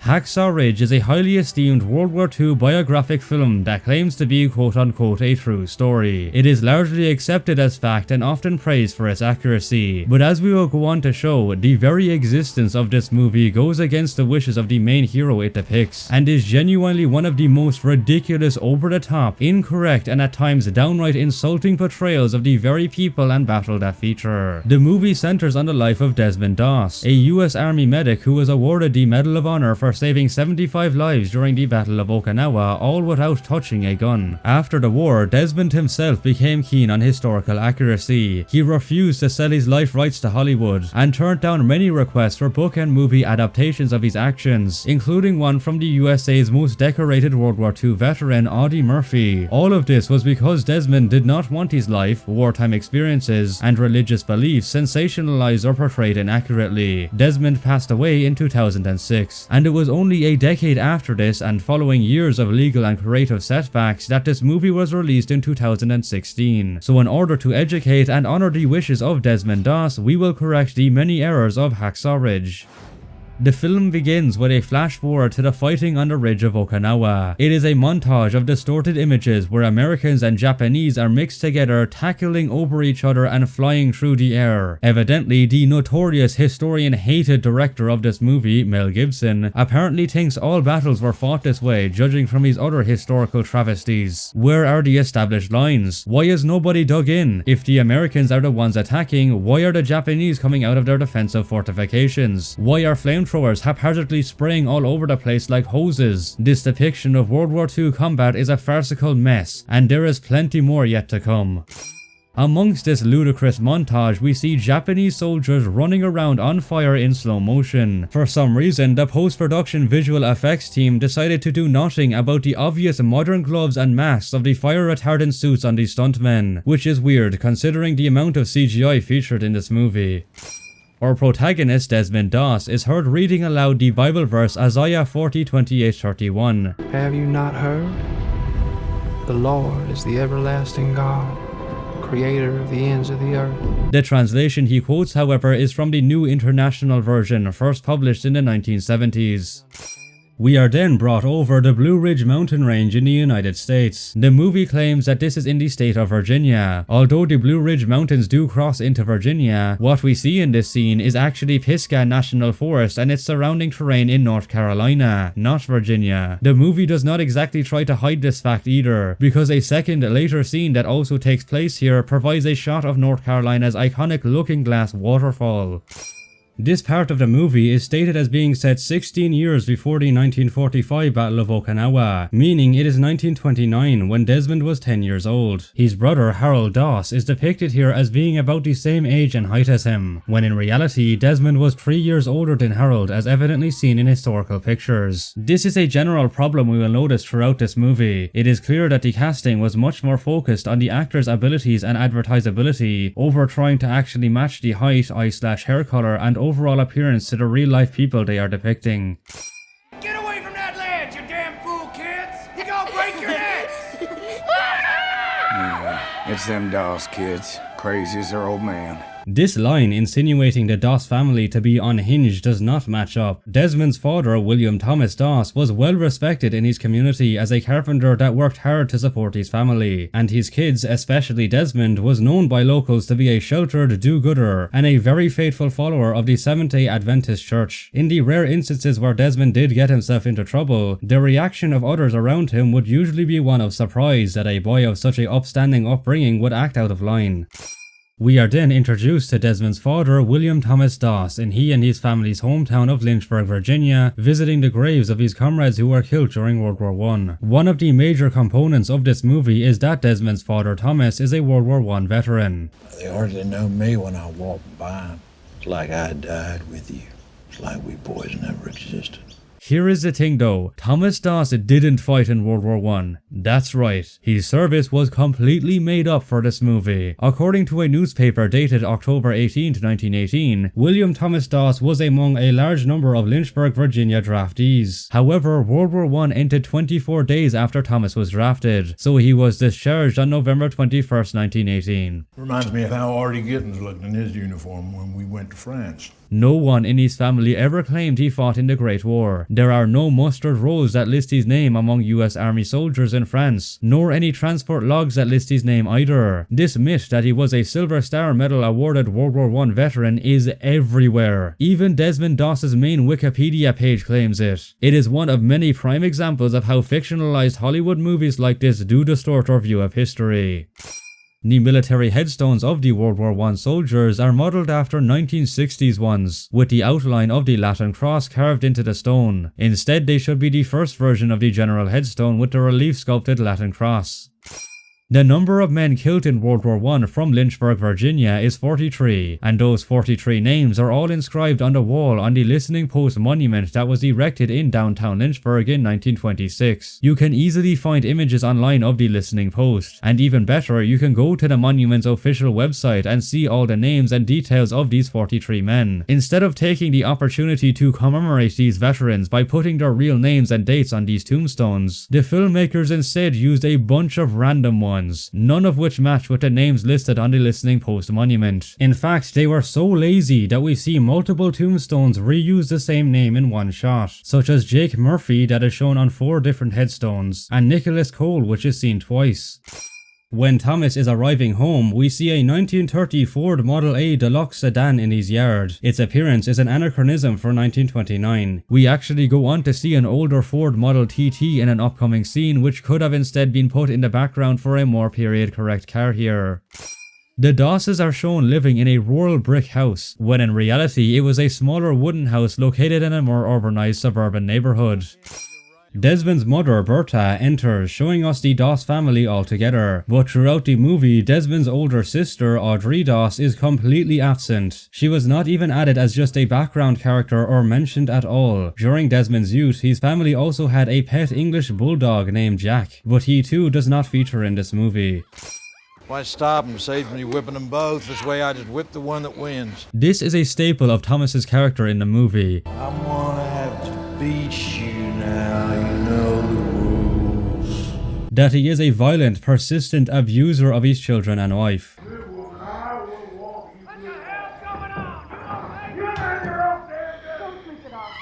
Hacksaw Ridge is a highly esteemed World War II biographic film that claims to be quote-unquote a true story. It is largely accepted as fact and often praised for its accuracy, but as we will go on to show, the very existence of this movie goes against the wishes of the main hero it depicts, and is genuinely one of the most ridiculous, over-the-top, incorrect, and at times downright insulting portrayals of the very people and battle that feature. The movie centers on the life of Desmond Doss, a US Army medic who was awarded the Medal of Honor for saving 75 lives during the Battle of Okinawa, all without touching a gun. After the war, Desmond himself became keen on historical accuracy. He refused to sell his life rights to Hollywood, and turned down many requests for book and movie adaptations of his actions, including one from the USA's most decorated World War II veteran, Audie Murphy. All of this was because Desmond did not want his life, wartime experiences, and religious beliefs sensationalized or portrayed inaccurately. Desmond passed away in 2006, and it was only a decade after this and following years of legal and creative setbacks that this movie was released in 2016. So in order to educate and honor the wishes of Desmond Doss, we will correct the many errors of Hacksaw Ridge. The film begins with a flash forward to the fighting on the ridge of Okinawa. It is a montage of distorted images where Americans and Japanese are mixed together, tackling over each other and flying through the air. Evidently, the notorious historian-hated director of this movie, Mel Gibson, apparently thinks all battles were fought this way, judging from his other historical travesties. Where are the established lines? Why is nobody dug in? If the Americans are the ones attacking, why are the Japanese coming out of their defensive fortifications? Why are flamethrowers haphazardly spraying all over the place like hoses? This depiction of World War II combat is a farcical mess, and there is plenty more yet to come. Amongst this ludicrous montage, we see Japanese soldiers running around on fire in slow motion. For some reason, the post-production visual effects team decided to do nothing about the obvious modern gloves and masks of the fire-retardant suits on these stuntmen, which is weird considering the amount of CGI featured in this movie. Our protagonist, Desmond Doss, is heard reading aloud the Bible verse Isaiah 40:28-31. Have you not heard? The Lord is the everlasting God, creator of the ends of the earth. The translation he quotes, however, is from the New International Version, first published in the 1970s. We are then brought over the Blue Ridge mountain range in the United States. The movie claims that this is in the state of Virginia. Although the Blue Ridge mountains do cross into Virginia, what we see in this scene is actually Pisgah National Forest and its surrounding terrain in North Carolina, not Virginia. The movie does not exactly try to hide this fact either, because a second later scene that also takes place here provides a shot of North Carolina's iconic Looking Glass waterfall. This part of the movie is stated as being set 16 years before the 1945 Battle of Okinawa, meaning it is 1929 when Desmond was 10 years old. His brother Harold Doss is depicted here as being about the same age and height as him, when in reality Desmond was 3 years older than Harold, as evidently seen in historical pictures. This is a general problem we will notice throughout this movie. It is clear that the casting was much more focused on the actors' abilities and advertisability over trying to actually match the height, eye/hair color, and overall appearance to the real-life people they are depicting. Get away from that ledge, you damn fool kids! You're gonna break your necks! Yeah, it's them Doss kids. Crazy as their old man. This line insinuating the Doss family to be unhinged does not match up. Desmond's father, William Thomas Doss, was well respected in his community as a carpenter that worked hard to support his family, and his kids, especially Desmond, was known by locals to be a sheltered do-gooder and a very faithful follower of the Seventh-day Adventist Church. In the rare instances where Desmond did get himself into trouble, the reaction of others around him would usually be one of surprise that a boy of such a upstanding upbringing would act out of line. We are then introduced to Desmond's father, William Thomas Doss, in he and his family's hometown of Lynchburg, Virginia, visiting the graves of his comrades who were killed during World War I. One of the major components of this movie is that Desmond's father, Thomas, is a World War I veteran. They hardly know me when I walk by. It's like I died with you. It's like we boys never existed. Here is the thing though, Thomas Doss didn't fight in World War I. That's right, his service was completely made up for this movie. According to a newspaper dated October 18, 1918, William Thomas Doss was among a large number of Lynchburg, Virginia draftees. However, World War I ended 24 days after Thomas was drafted, so he was discharged on November 21st, 1918. Reminds me of how Artie Gittins looked in his uniform when we went to France. No one in his family ever claimed he fought in the Great War. There are no mustered rolls that list his name among US Army soldiers in France, nor any transport logs that list his name either. This myth that he was a Silver Star Medal awarded World War I veteran is everywhere. Even Desmond Doss's main Wikipedia page claims it. It is one of many prime examples of how fictionalized Hollywood movies like this do distort our view of history. The military headstones of the World War I soldiers are modelled after 1960s ones, with the outline of the Latin cross carved into the stone. Instead, they should be the first version of the general headstone with the relief sculpted Latin cross. The number of men killed in World War I from Lynchburg, Virginia is 43, and those 43 names are all inscribed on the wall on the Listening Post monument that was erected in downtown Lynchburg in 1926. You can easily find images online of the Listening Post, and even better, you can go to the monument's official website and see all the names and details of these 43 men. Instead of taking the opportunity to commemorate these veterans by putting their real names and dates on these tombstones, the filmmakers instead used a bunch of random ones, none of which match with the names listed on the Listening Post monument. In fact, they were so lazy that we see multiple tombstones reuse the same name in one shot, such as Jake Murphy that is shown on 4 different headstones, and Nicholas Cole, which is seen twice. When Thomas is arriving home, we see a 1930 Ford Model A Deluxe sedan in his yard. Its appearance is an anachronism for 1929. We actually go on to see an older Ford Model TT in an upcoming scene, which could have instead been put in the background for a more period correct car here. The Dosses are shown living in a rural brick house, when in reality it was a smaller wooden house located in a more urbanized suburban neighborhood. Desmond's mother, Berta, enters, showing us the Doss family all together, but throughout the movie, Desmond's older sister, Audrey Doss, is completely absent. She was not even added as just a background character or mentioned at all. During Desmond's youth, his family also had a pet English bulldog named Jack, but he too does not feature in this movie. Why stop and save me whipping them both? This way I just whip the one that wins. This is a staple of Thomas's character in the movie. I'm gonna have to beat you now, you know the rules. That he is a violent, persistent abuser of his children and wife. What the hell's going on? You man, you're out there. Don't flip it off.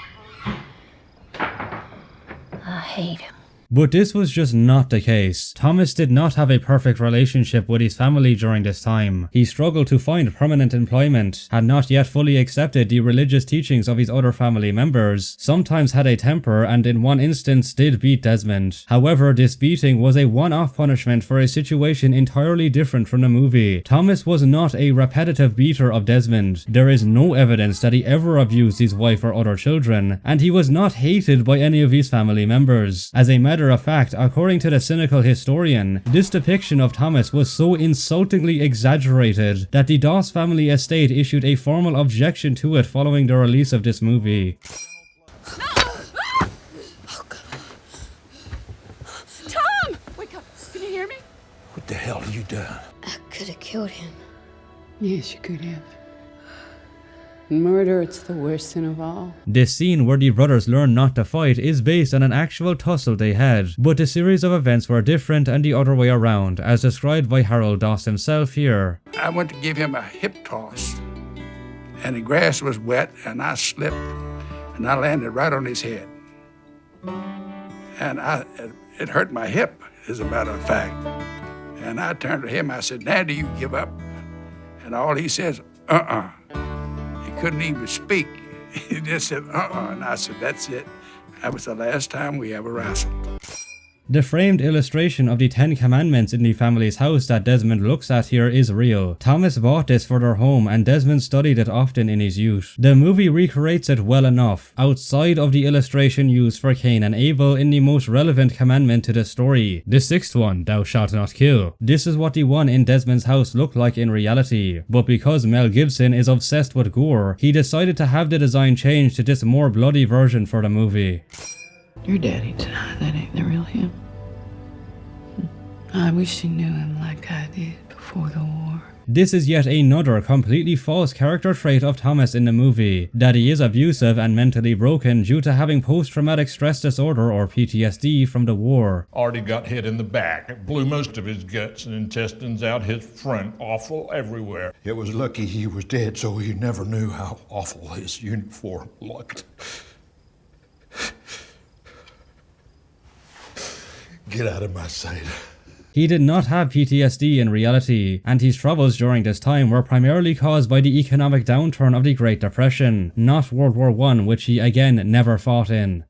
I hate him. But this was just not the case. Thomas did not have a perfect relationship with his family during this time. He struggled to find permanent employment, had not yet fully accepted the religious teachings of his other family members, sometimes had a temper, and in one instance did beat Desmond. However, this beating was a one-off punishment for a situation entirely different from the movie. Thomas was not a repetitive beater of Desmond. There is no evidence that he ever abused his wife or other children, and he was not hated by any of his family members. As a matter of fact, according to the cynical historian, this depiction of Thomas was so insultingly exaggerated that the Doss family estate issued a formal objection to it following the release of this movie. Tom! Wake up. Can you hear me? What the hell have you done? I could have killed him. Yes, you could have. Murder, it's the worst sin of all. This scene where the brothers learn not to fight is based on an actual tussle they had, but the series of events were different and the other way around, as described by Harold Doss himself here. I went to give him a hip toss, and the grass was wet, and I slipped, and I landed right on his head. And it hurt my hip, as a matter of fact. And I turned to him, I said, "Now do you give up?" And all he says, "Uh-uh." He couldn't even speak. He just said, "Uh-uh," and I said, "That's it." That was the last time we ever wrestled. The framed illustration of the 10 Commandments in the family's house that Desmond looks at here is real. Thomas bought this for their home and Desmond studied it often in his youth. The movie recreates it well enough, outside of the illustration used for Cain and Abel in the most relevant commandment to the story, the 6th one, "Thou shalt not kill." This is what the one in Desmond's house looked like in reality, but because Mel Gibson is obsessed with gore, he decided to have the design changed to this more bloody version for the movie. Your daddy died. That ain't the real him. I wish you knew him like I did before the war. This is yet another completely false character trait of Thomas in the movie, that he is abusive and mentally broken due to having post-traumatic stress disorder or PTSD from the war. Artie got hit in the back. It blew most of his guts and intestines out his front, awful everywhere. It was lucky he was dead, so he never knew how awful his uniform looked. Get out of my sight. He did not have PTSD in reality, and his troubles during this time were primarily caused by the economic downturn of the Great Depression, not World War I, which he again never fought in.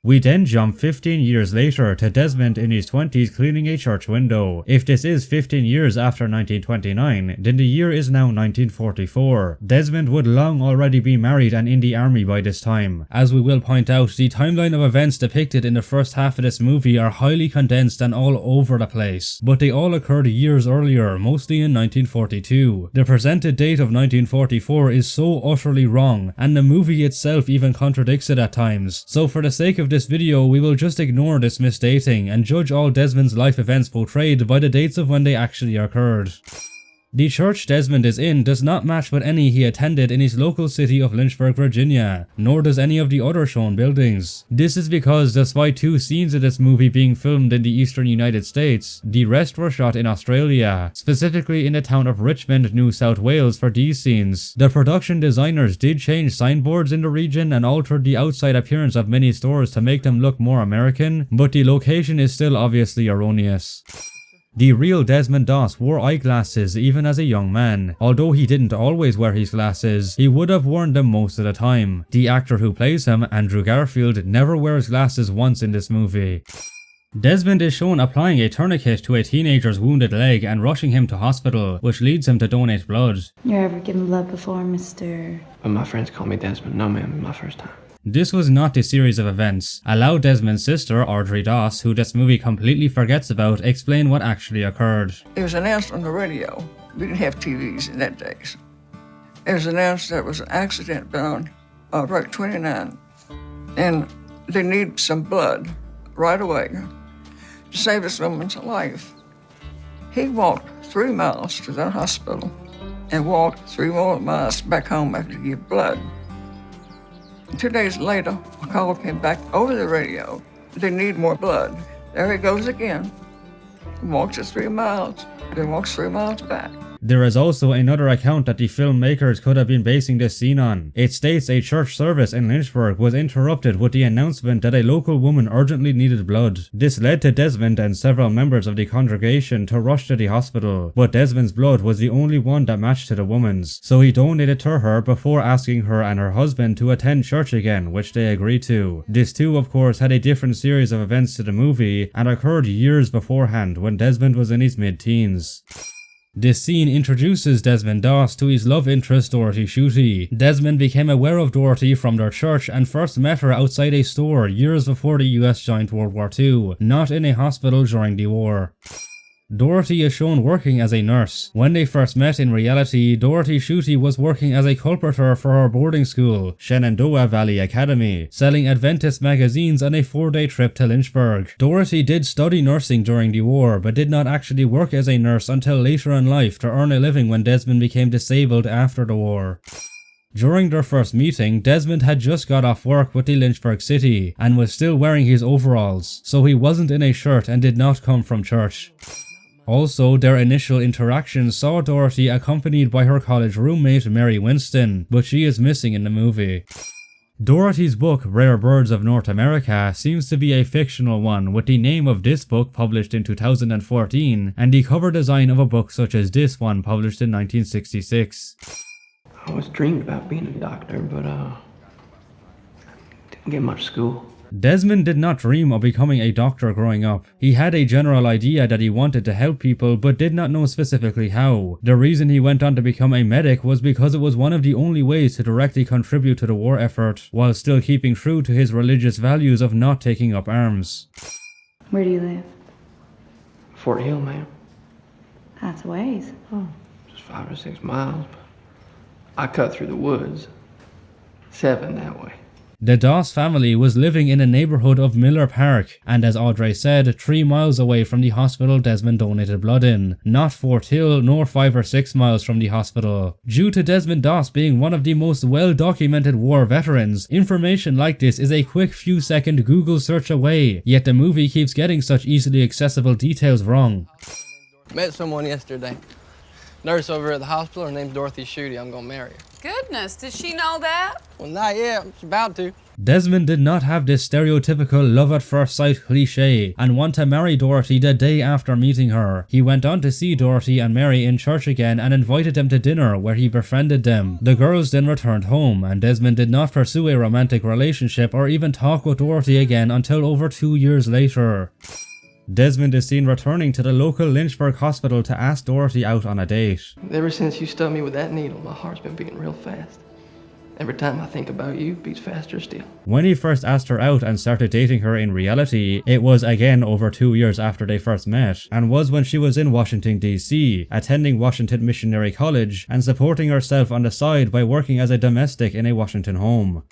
We then jump 15 years later to Desmond in his 20s cleaning a church window. If this is 15 years after 1929, then the year is now 1944. Desmond would long already be married and in the army by this time. As we will point out, the timeline of events depicted in the first half of this movie are highly condensed and all over the place, but they all occurred years earlier, mostly in 1942. The presented date of 1944 is so utterly wrong, and the movie itself even contradicts it at times, so for the sake of this video we will just ignore this misdating and judge all Desmond's life events portrayed by the dates of when they actually occurred. The church Desmond is in does not match with any he attended in his local city of Lynchburg, Virginia, nor does any of the other shown buildings. This is because despite 2 scenes of this movie being filmed in the eastern United States, the rest were shot in Australia, specifically in the town of Richmond, New South Wales for these scenes. The production designers did change signboards in the region and altered the outside appearance of many stores to make them look more American, but the location is still obviously erroneous. The real Desmond Doss wore eyeglasses even as a young man. Although he didn't always wear his glasses, he would have worn them most of the time. The actor who plays him, Andrew Garfield, never wears glasses once in this movie. Desmond is shown applying a tourniquet to a teenager's wounded leg and rushing him to hospital, which leads him to donate blood. You ever given blood before, Mr.? But my friends call me Desmond. No, ma'am, my first time. This was not the series of events. Allow Desmond's sister, Audrey Doss, who this movie completely forgets about, explain what actually occurred. It was announced on the radio. We didn't have TVs in that days. It was announced there was an accident on Route 29, and they need some blood right away to save this woman's life. He walked 3 miles to that hospital and walked 3 more miles back home after to give blood. 2 days later, I called him back over the radio. They need more blood. There he goes again. He walks 3 miles, then walks 3 miles back. There is also another account that the filmmakers could have been basing this scene on. It states a church service in Lynchburg was interrupted with the announcement that a local woman urgently needed blood. This led to Desmond and several members of the congregation to rush to the hospital, but Desmond's blood was the only one that matched to the woman's, so he donated to her before asking her and her husband to attend church again, which they agreed to. This too, of course, had a different series of events to the movie and occurred years beforehand when Desmond was in his mid-teens. This scene introduces Desmond Doss to his love interest Dorothy Schutte. Desmond became aware of Dorothy from their church and first met her outside a store years before the US joined World War II, not in a hospital during the war. Dorothy is shown working as a nurse. When they first met in reality, Dorothy Schutte was working as a colporteur for her boarding school, Shenandoah Valley Academy, selling Adventist magazines on a 4-day trip to Lynchburg. Dorothy did study nursing during the war, but did not actually work as a nurse until later in life to earn a living when Desmond became disabled after the war. During their first meeting, Desmond had just got off work with the Lynchburg City and was still wearing his overalls, so he wasn't in a shirt and did not come from church. Also, their initial interaction saw Dorothy accompanied by her college roommate Mary Winston, but she is missing in the movie. Dorothy's book, Rare Birds of North America, seems to be a fictional one, with the name of this book published in 2014 and the cover design of a book such as this one published in 1966. I always dreamed about being a doctor, but didn't get much school. Desmond did not dream of becoming a doctor growing up. He had a general idea that he wanted to help people but did not know specifically how. The reason he went on to become a medic was because it was one of the only ways to directly contribute to the war effort, while still keeping true to his religious values of not taking up arms. Where do you live? Fort Hill, ma'am. That's a ways. Oh, just 5 or 6 miles. I cut through the woods. 7 that way. The Doss family was living in a neighborhood of Miller Park, and as Audrey said, 3 miles away from the hospital Desmond donated blood in, not Fort Hill nor 5 or 6 miles from the hospital. Due to Desmond Doss being one of the most well-documented war veterans, information like this is a quick few-second Google search away, yet the movie keeps getting such easily accessible details wrong. Met someone yesterday. Nurse over at the hospital, her name's Dorothy Schutte. I'm gonna marry her. Goodness, does she know that? Well, not yet. She's about to. Desmond did not have this stereotypical love at first sight cliche and want to marry Dorothy the day after meeting her. He went on to see Dorothy and Mary in church again and invited them to dinner where he befriended them. The girls then returned home and Desmond did not pursue a romantic relationship or even talk with Dorothy again until over 2 years later. Desmond is seen returning to the local Lynchburg hospital to ask Dorothy out on a date. Ever since you stubbed me with that needle, my heart's been beating real fast. Every time I think about you, it beats faster still. When he first asked her out and started dating her in reality, it was again over 2 years after they first met, and was when she was in Washington DC, attending Washington Missionary College and supporting herself on the side by working as a domestic in a Washington home.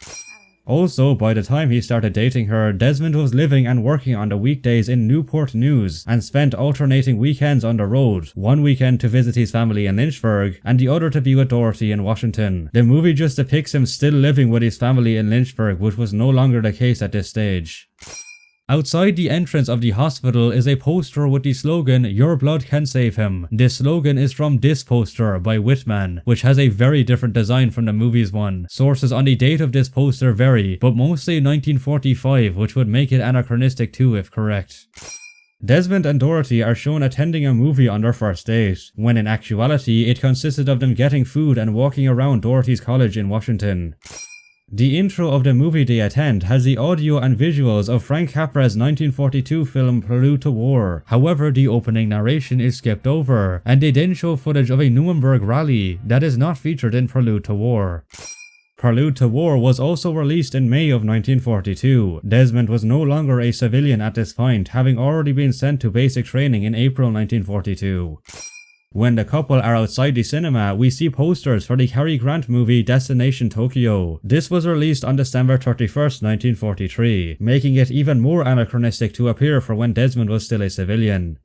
Also, by the time he started dating her, Desmond was living and working on the weekdays in Newport News and spent alternating weekends on the road, one weekend to visit his family in Lynchburg and the other to be with Dorothy in Washington. The movie just depicts him still living with his family in Lynchburg, which was no longer the case at this stage. Outside the entrance of the hospital is a poster with the slogan, "Your blood can save him." This slogan is from This Poster by Whitman, which has a very different design from the movie's one. Sources on the date of this poster vary, but most say 1945, which would make it anachronistic too if correct. Desmond and Dorothy are shown attending a movie on their first date, when in actuality it consisted of them getting food and walking around Dorothy's college in Washington. The intro of the movie they attend has the audio and visuals of Frank Capra's 1942 film Prelude to War. However, the opening narration is skipped over, and they then show footage of a Nuremberg rally that is not featured in Prelude to War. Prelude to War was also released in May of 1942. Desmond was no longer a civilian at this point, having already been sent to basic training in April 1942. When the couple are outside the cinema, we see posters for the Cary Grant movie Destination Tokyo. This was released on December 31st, 1943, making it even more anachronistic to appear for when Desmond was still a civilian.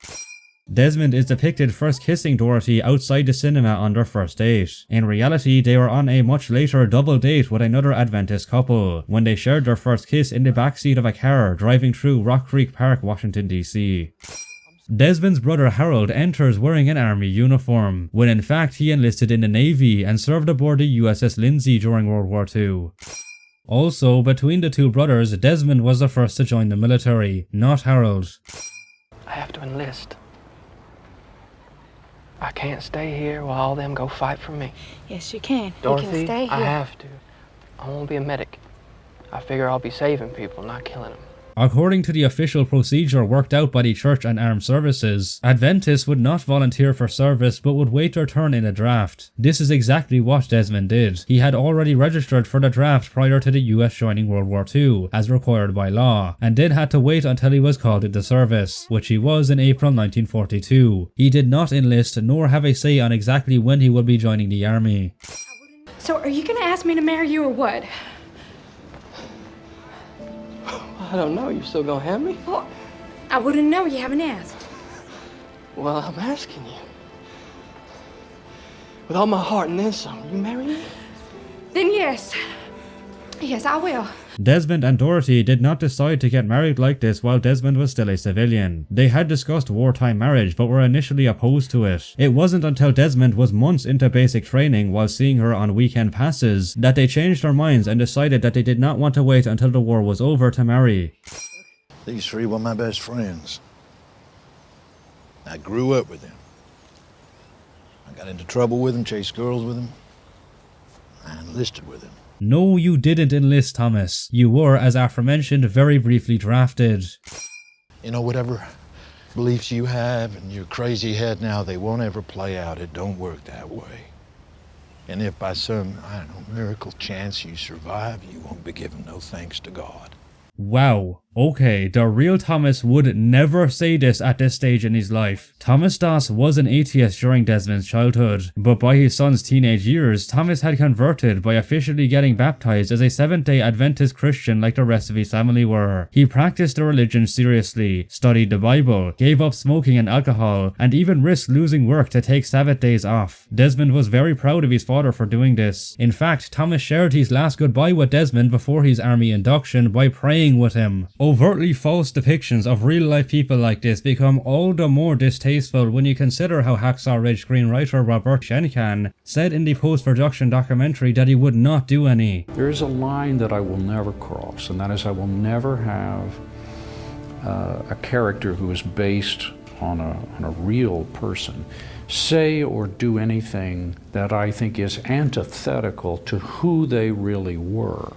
Desmond is depicted first kissing Dorothy outside the cinema on their first date. In reality, they were on a much later double date with another Adventist couple, when they shared their first kiss in the backseat of a car driving through Rock Creek Park, Washington, D.C. Desmond's brother Harold enters wearing an army uniform, when in fact he enlisted in the Navy and served aboard the USS Lindsay during World War II. Also, between the two brothers, Desmond was the first to join the military, not Harold. I have to enlist. I can't stay here while all them go fight for me. Yes, you can. Dorothy, you can stay here. I have to. I won't be a medic. I figure I'll be saving people, not killing them. According to the official procedure worked out by the church and armed services, Adventists would not volunteer for service but would wait their turn in a draft. This is exactly what Desmond did. He had already registered for the draft prior to the US joining World War II, as required by law, and then had to wait until he was called into service, which he was in April 1942. He did not enlist nor have a say on exactly when he would be joining the army. So are you gonna ask me to marry you or what? I don't know. You still gonna have me? Well, I wouldn't know. You haven't asked. Well, I'm asking you. With all my heart and then some, you marry me? Then yes. Yes, I will. Desmond and Dorothy did not decide to get married like this while Desmond was still a civilian. They had discussed wartime marriage but were initially opposed to it. It wasn't until Desmond was months into basic training while seeing her on weekend passes that they changed their minds and decided that they did not want to wait until the war was over to marry. These three were my best friends. I grew up with them. I got into trouble with them, chased girls with them. I enlisted with them. No, you didn't enlist, Thomas. You were, as aforementioned, very briefly drafted. You know, whatever beliefs you have in your crazy head now, they won't ever play out. It don't work that way. And if by some, I don't know, miracle chance you survive, you won't be giving no thanks to God. Wow. Okay, the real Thomas would never say this at this stage in his life. Thomas Doss was an atheist during Desmond's childhood, but by his son's teenage years, Thomas had converted by officially getting baptized as a Seventh-day Adventist Christian like the rest of his family were. He practiced the religion seriously, studied the Bible, gave up smoking and alcohol, and even risked losing work to take Sabbath days off. Desmond was very proud of his father for doing this. In fact, Thomas shared his last goodbye with Desmond before his army induction by praying with him. Overtly false depictions of real-life people like this become all the more distasteful when you consider how Hacksaw Ridge screenwriter Robert Shenkan said in the post-production documentary that he would not do any. There is a line that I will never cross, and that is I will never have a character who is based on a real person say or do anything that I think is antithetical to who they really were.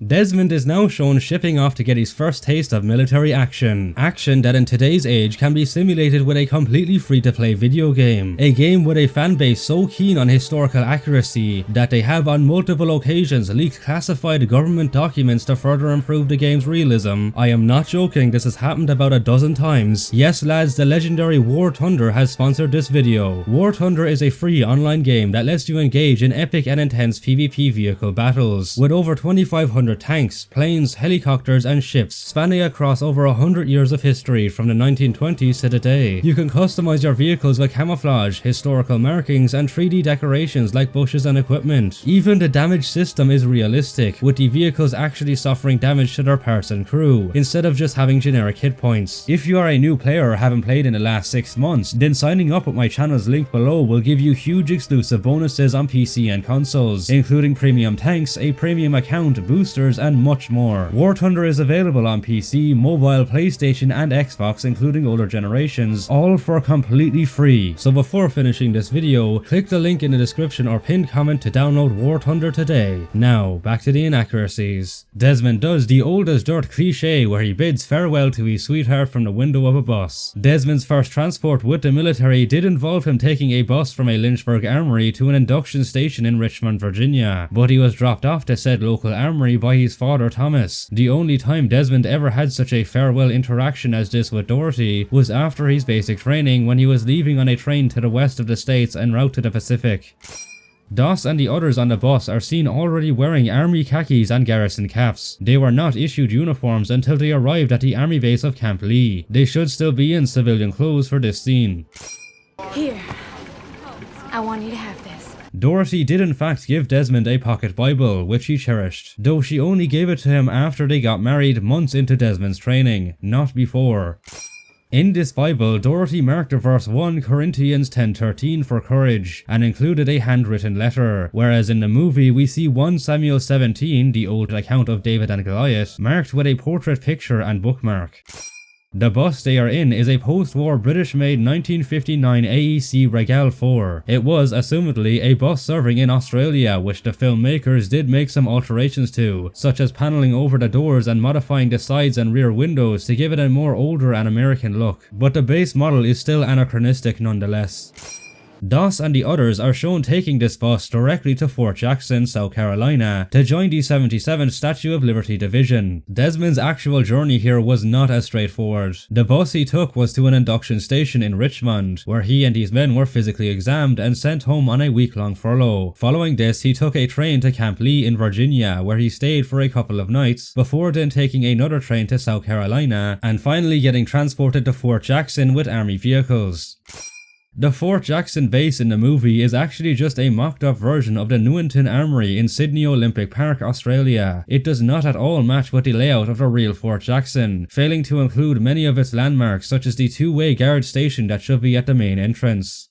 Desmond is now shown shipping off to get his first taste of military action. Action that in today's age can be simulated with a completely free-to-play video game. A game with a fanbase so keen on historical accuracy that they have on multiple occasions leaked classified government documents to further improve the game's realism. I am not joking, this has happened about a dozen times. Yes lads, the legendary War Thunder has sponsored this video. War Thunder is a free online game that lets you engage in epic and intense PvP vehicle battles, with over 2,500 tanks, planes, helicopters and ships spanning across over 100 years of history from the 1920s to today. You can customize your vehicles with camouflage, historical markings and 3D decorations like bushes and equipment. Even the damage system is realistic, with the vehicles actually suffering damage to their parts and crew, instead of just having generic hit points. If you are a new player or haven't played in the last 6 months, then signing up with my channel's link below will give you huge exclusive bonuses on PC and consoles, including premium tanks, a premium account, boosters and much more. War Thunder is available on PC, mobile, PlayStation and Xbox including older generations, all for completely free. So before finishing this video, click the link in the description or pinned comment to download War Thunder today. Now, back to the inaccuracies. Desmond does the old as dirt cliche where he bids farewell to his sweetheart from the window of a bus. Desmond's first transport with the military did involve him taking a bus from a Lynchburg armory to an induction station in Richmond, Virginia, but he was dropped off to said local armory by his father Thomas. The only time Desmond ever had such a farewell interaction as this with Dorothy was after his basic training when he was leaving on a train to the west of the states en route to the Pacific. Doss and the others on the bus are seen already wearing army khakis and garrison caps. They were not issued uniforms until they arrived at the army base of Camp Lee. They should still be in civilian clothes for this scene. Here. I want you to have this. Dorothy did in fact give Desmond a pocket Bible, which he cherished, though she only gave it to him after they got married months into Desmond's training, not before. In this Bible, Dorothy marked the verse 1 Corinthians 10:13 for courage, and included a handwritten letter, whereas in the movie we see 1 Samuel 17, the old account of David and Goliath, marked with a portrait picture and bookmark. The bus they are in is a post-war British-made 1959 AEC Regal 4. It was, assumedly, a bus serving in Australia, which the filmmakers did make some alterations to, such as paneling over the doors and modifying the sides and rear windows to give it a more older and American look, but the base model is still anachronistic nonetheless. Doss and the others are shown taking this bus directly to Fort Jackson, South Carolina, to join the 77th Statue of Liberty Division. Desmond's actual journey here was not as straightforward. The bus he took was to an induction station in Richmond, where he and his men were physically examined and sent home on a week-long furlough. Following this, he took a train to Camp Lee in Virginia, where he stayed for a couple of nights, before then taking another train to South Carolina, and finally getting transported to Fort Jackson with army vehicles. The Fort Jackson base in the movie is actually just a mocked-up version of the Newington Armory in Sydney Olympic Park, Australia. It does not at all match with the layout of the real Fort Jackson, failing to include many of its landmarks such as the two-way guard station that should be at the main entrance.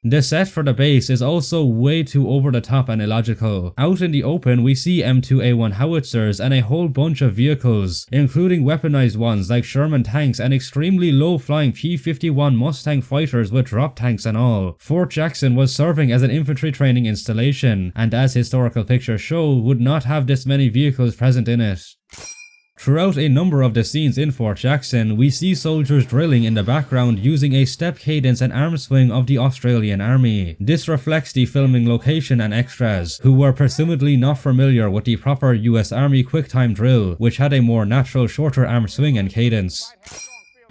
The set for the base is also way too over the top and illogical. Out in the open we see M2A1 howitzers and a whole bunch of vehicles, including weaponized ones like Sherman tanks and extremely low flying P-51 Mustang fighters with drop tanks and all. Fort Jackson was serving as an infantry training installation, and as historical pictures show, would not have this many vehicles present in it. Throughout a number of the scenes in Fort Jackson, we see soldiers drilling in the background using a step cadence and arm swing of the Australian Army. This reflects the filming location and extras, who were presumably not familiar with the proper US Army quick-time drill, which had a more natural shorter arm swing and cadence.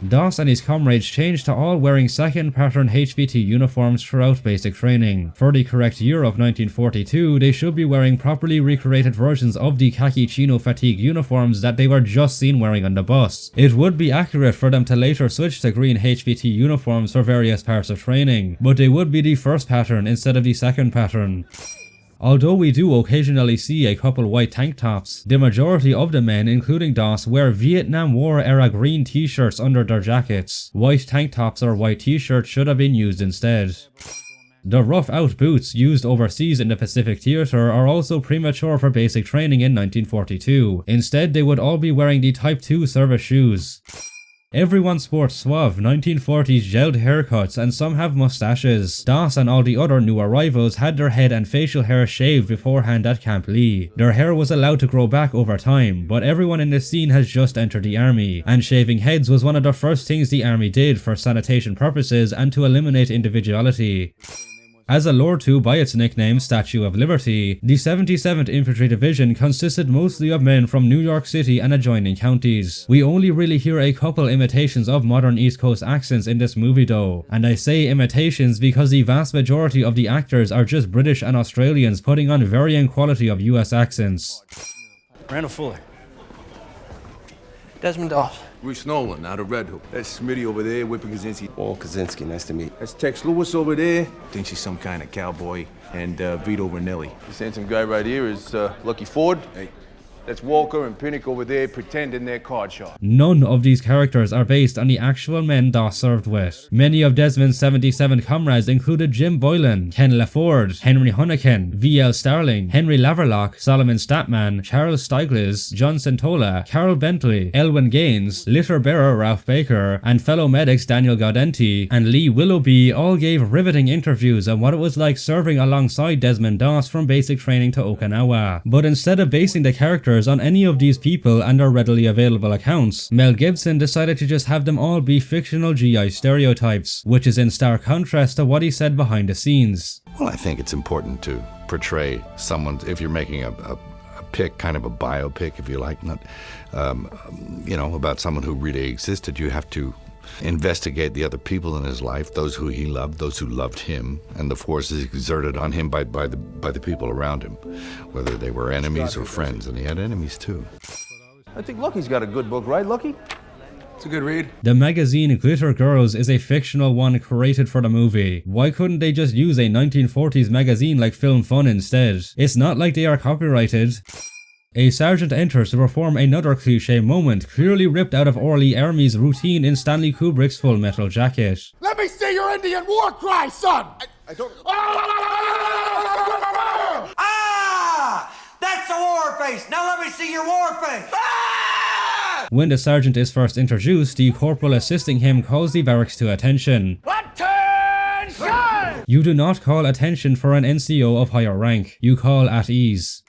Doss and his comrades changed to all wearing second pattern HVT uniforms throughout basic training. For the correct year of 1942, they should be wearing properly recreated versions of the khaki chino fatigue uniforms that they were just seen wearing on the bus. It would be accurate for them to later switch to green HVT uniforms for various parts of training, but they would be the first pattern instead of the second pattern. Although we do occasionally see a couple white tank tops, the majority of the men, including Doss, wear Vietnam War era green t-shirts under their jackets. White tank tops or white t-shirts should have been used instead. The rough out boots used overseas in the Pacific Theater are also premature for basic training in 1942. Instead, they would all be wearing the Type 2 service shoes. Everyone sports suave 1940s gelled haircuts and some have mustaches. Doss and all the other new arrivals had their head and facial hair shaved beforehand at Camp Lee. Their hair was allowed to grow back over time, but everyone in this scene has just entered the army, and shaving heads was one of the first things the army did for sanitation purposes and to eliminate individuality. As allured to by its nickname Statue of Liberty, the 77th Infantry Division consisted mostly of men from New York City and adjoining counties. We only really hear a couple imitations of modern East Coast accents in this movie though, and I say imitations because the vast majority of the actors are just British and Australians putting on varying quality of US accents. Randall Fuller. Desmond Doss. Bruce Nolan, out of Red Hook. That's Smitty over there, Whipping Kaczynski. Paul Kaczynski, nice to meet. That's Tex Lewis over there. Thinks he's some kind of cowboy. And Vito Ranelli. This handsome guy right here is Lucky Ford. Hey. That's Walker and Pinnock over there pretending they're card sharp. None of these characters are based on the actual men Doss served with. Many of Desmond's 77 comrades included Jim Boylan, Ken LaFord, Henry Hunneken, V.L. Starling, Henry Laverlock, Solomon Statman, Charles Stieglitz, John Centola, Carol Bentley, Elwyn Gaines, litter bearer Ralph Baker, and fellow medics Daniel Gaudenti and Lee Willoughby all gave riveting interviews on what it was like serving alongside Desmond Doss from basic training to Okinawa. But instead of basing the characters on any of these people and their readily available accounts, Mel Gibson decided to just have them all be fictional GI stereotypes, which is in stark contrast to what he said behind the scenes. Well, I think it's important to portray someone, if you're making a pick, kind of a biopic, if you like, not, about someone who really existed, you have to investigate the other people in his life, those who he loved, those who loved him, and the forces exerted on him by the people around him, whether they were enemies or friends, and he had enemies too. I think Lucky's got a good book, right, Lucky? It's a good read. The magazine Glitter Girls is a fictional one created for the movie. Why couldn't they just use a 1940s magazine like Film Fun instead? It's not like they are copyrighted. A sergeant enters to perform another cliché moment, clearly ripped out of Orly Army's routine in Stanley Kubrick's Full Metal Jacket. Let me see your Indian war cry, son! I don't... Ah! That's a war face! Now let me see your war face! Ah! When the sergeant is first introduced, the corporal assisting him calls the barracks to attention. Attention! You do not call attention for an NCO of higher rank, you call at ease.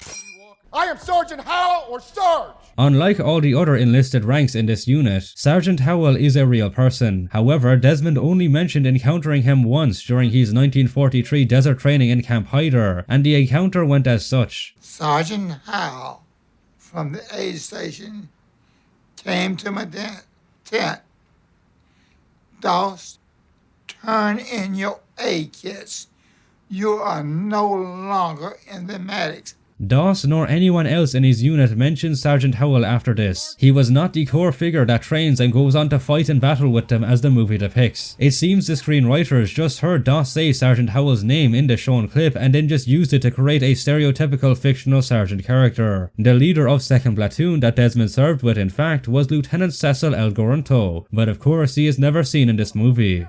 I am Sergeant Howell or Sarge! Unlike all the other enlisted ranks in this unit, Sergeant Howell is a real person. However, Desmond only mentioned encountering him once during his 1943 desert training in Camp Hyder, and the encounter went as such. Sergeant Howell from the aid station came to my tent. Doss, turn in your aid kits. You are no longer in the medics. Doss nor anyone else in his unit mentions Sergeant Howell after this. He was not the core figure that trains and goes on to fight and battle with them as the movie depicts. It seems the screenwriters just heard Doss say Sergeant Howell's name in the shown clip and then just used it to create a stereotypical fictional sergeant character. The leader of 2nd Platoon that Desmond served with, in fact, was Lieutenant Cecil L. Goronto, but of course he is never seen in this movie.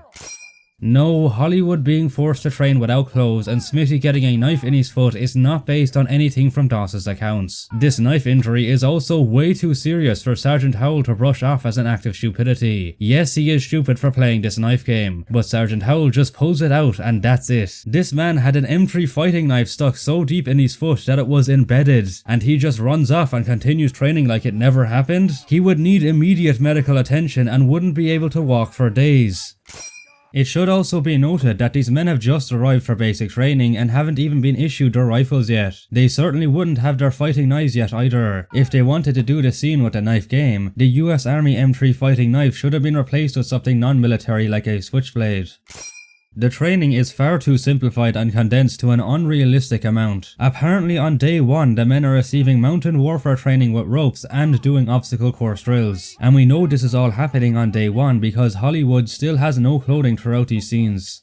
No, Hollywood being forced to train without clothes and Smitty getting a knife in his foot is not based on anything from Doss's accounts. This knife injury is also way too serious for Sergeant Howell to brush off as an act of stupidity. Yes, he is stupid for playing this knife game, but Sergeant Howell just pulls it out and that's it. This man had an M3 fighting knife stuck so deep in his foot that it was embedded, and he just runs off and continues training like it never happened. He would need immediate medical attention and wouldn't be able to walk for days. It should also be noted that these men have just arrived for basic training and haven't even been issued their rifles yet. They certainly wouldn't have their fighting knives yet either. If they wanted to do the scene with the knife game, the US Army M3 fighting knife should have been replaced with something non-military like a switchblade. The training is far too simplified and condensed to an unrealistic amount. Apparently on day 1, the men are receiving mountain warfare training with ropes and doing obstacle course drills. And we know this is all happening on day 1 because Hollywood still has no clothing throughout these scenes.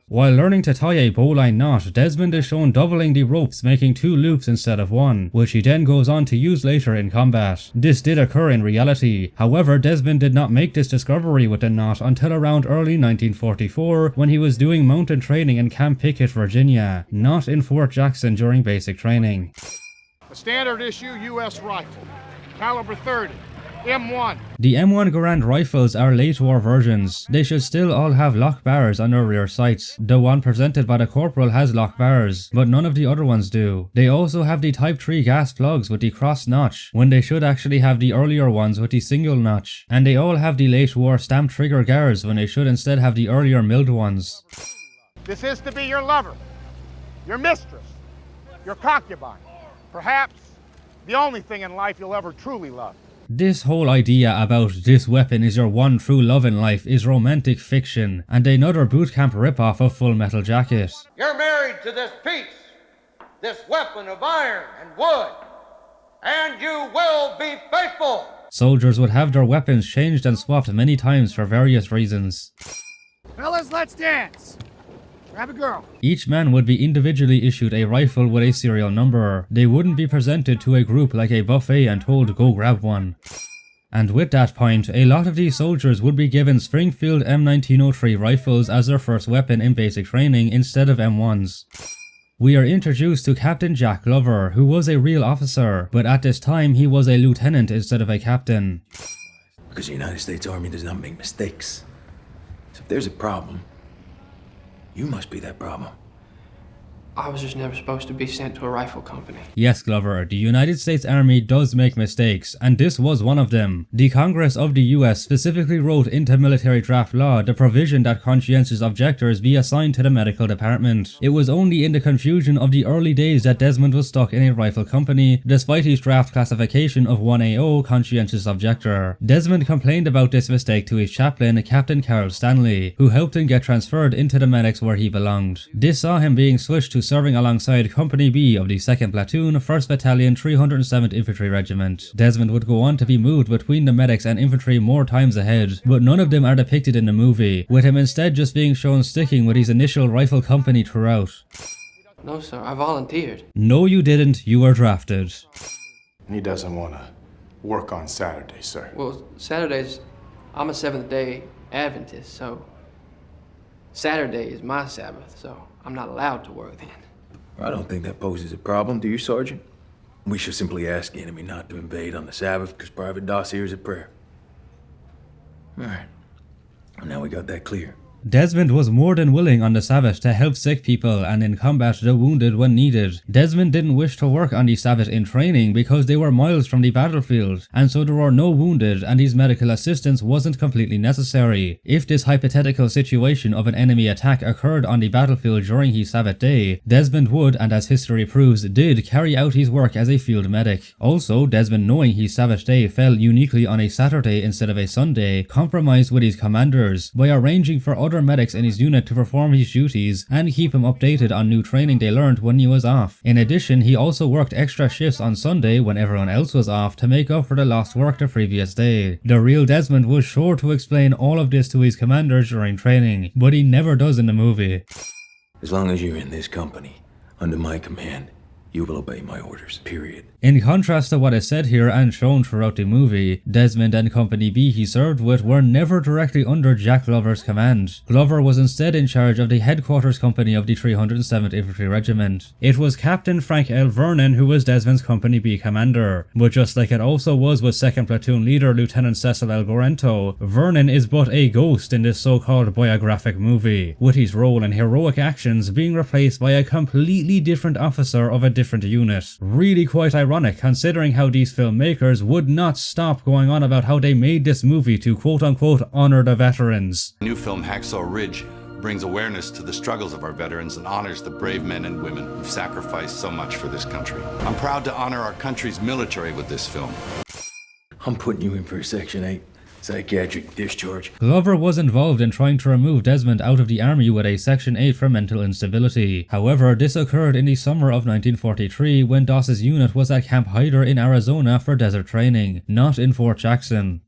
While learning to tie a bowline knot, Desmond is shown doubling the ropes, making 2 loops instead of 1, which he then goes on to use later in combat. This did occur in reality. However, Desmond did not make this discovery with the knot until around early 1944 when he was doing mountain training in Camp Pickett, Virginia, not in Fort Jackson during basic training. A standard issue U.S. rifle, caliber 30, M1. The M1 Garand rifles are late war versions. They should still all have lock bars on their rear sights. The one presented by the Corporal has lock bars, but none of the other ones do. They also have the Type 3 gas plugs with the cross notch, when they should actually have the earlier ones with the single notch. And they all have the late war stamped trigger guards when they should instead have the earlier milled ones. This is to be your lover, your mistress, your concubine, perhaps the only thing in life you'll ever truly love. This whole idea about this weapon is your one true love in life is romantic fiction, and another boot camp ripoff of Full Metal Jacket. You're married to this piece, this weapon of iron and wood, and you will be faithful. Soldiers would have their weapons changed and swapped many times for various reasons. Fellas, let's dance. Grab a girl. Each man would be individually issued a rifle with a serial number. They wouldn't be presented to a group like a buffet and told go grab one. And with that point, a lot of these soldiers would be given Springfield M1903 rifles as their first weapon in basic training instead of M1s. We are introduced to Captain Jack Glover, who was a real officer, but at this time he was a lieutenant instead of a captain. Because the United States Army does not make mistakes. So if there's a problem, you must be that problem. I was just never supposed to be sent to a rifle company. Yes, Glover, the United States Army does make mistakes, and this was one of them. The Congress of the US specifically wrote into military draft law the provision that conscientious objectors be assigned to the medical department. It was only in the confusion of the early days that Desmond was stuck in a rifle company, despite his draft classification of 1AO conscientious objector. Desmond complained about this mistake to his chaplain, Captain Carl Stanley, who helped him get transferred into the medics where he belonged. This saw him being switched to serving alongside Company B of the 2nd Platoon, 1st Battalion, 307th Infantry Regiment. Desmond would go on to be moved between the medics and infantry more times ahead, but none of them are depicted in the movie, with him instead just being shown sticking with his initial rifle company throughout. No sir, I volunteered. No you didn't, you were drafted. He doesn't want to work on Saturday, sir. Well, Saturdays, I'm a 7th-day Adventist, so Saturday is my Sabbath, so I'm not allowed to work then. I don't think that poses a problem, do you, Sergeant? We should simply ask the enemy not to invade on the Sabbath because Private Doss hears a prayer. All right. Well, now we got that clear. Desmond was more than willing on the Sabbath to help sick people and in combat the wounded when needed. Desmond didn't wish to work on the Sabbath in training because they were miles from the battlefield, and so there were no wounded and his medical assistance wasn't completely necessary. If this hypothetical situation of an enemy attack occurred on the battlefield during his Sabbath day, Desmond would, and as history proves, did carry out his work as a field medic. Also, Desmond, knowing his Sabbath day fell uniquely on a Saturday instead of a Sunday, compromised with his commanders by arranging for other medics in his unit to perform his duties and keep him updated on new training they learned when he was off. In addition, he also worked extra shifts on Sunday when everyone else was off to make up for the lost work the previous day. The real Desmond was sure to explain all of this to his commanders during training, but he never does in the movie. As long as you're in this company, under my command, you will obey my orders, period. In contrast to what is said here and shown throughout the movie, Desmond and Company B he served with were never directly under Jack Glover's command. Glover was instead in charge of the headquarters company of the 307th Infantry Regiment. It was Captain Frank L. Vernon who was Desmond's Company B commander, but just like it also was with 2nd Platoon leader Lieutenant Cecil L. Gorento, Vernon is but a ghost in this so-called biographic movie, with his role and heroic actions being replaced by a completely different officer of a different unit. Really quite ironic considering how these filmmakers would not stop going on about how they made this movie to quote-unquote honor the veterans. The new film Hacksaw Ridge brings awareness to the struggles of our veterans and honors the brave men and women who've sacrificed so much for this country. I'm proud to honor our country's military with this film. I'm putting you in for a Section 8 psychiatric discharge. Glover was involved in trying to remove Desmond out of the army with a Section 8 for mental instability. However, this occurred in the summer of 1943 when Doss's unit was at Camp Hyder in Arizona for desert training, not in Fort Jackson.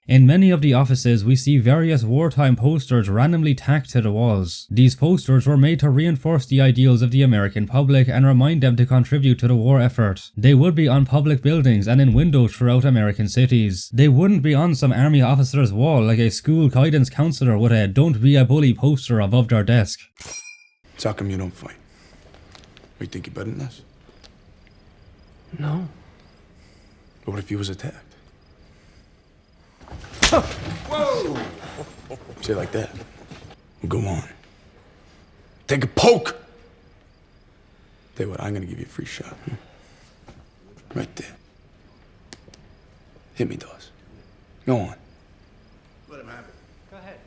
In many of the offices, we see various wartime posters randomly tacked to the walls. These posters were made to reinforce the ideals of the American public and remind them to contribute to the war effort. They would be on public buildings and in windows throughout American cities. They wouldn't be on some army officer's wall like a school guidance counselor with a "Don't be a bully" poster above their desk. So how come you don't fight? You think you're better than us? No. But what if you was attacked? Whoa! Say it like that. Go on. Take a poke! Tell you what, I'm gonna give you a free shot. Right there. Hit me, Dawes. Go on. Let him have it. Go ahead.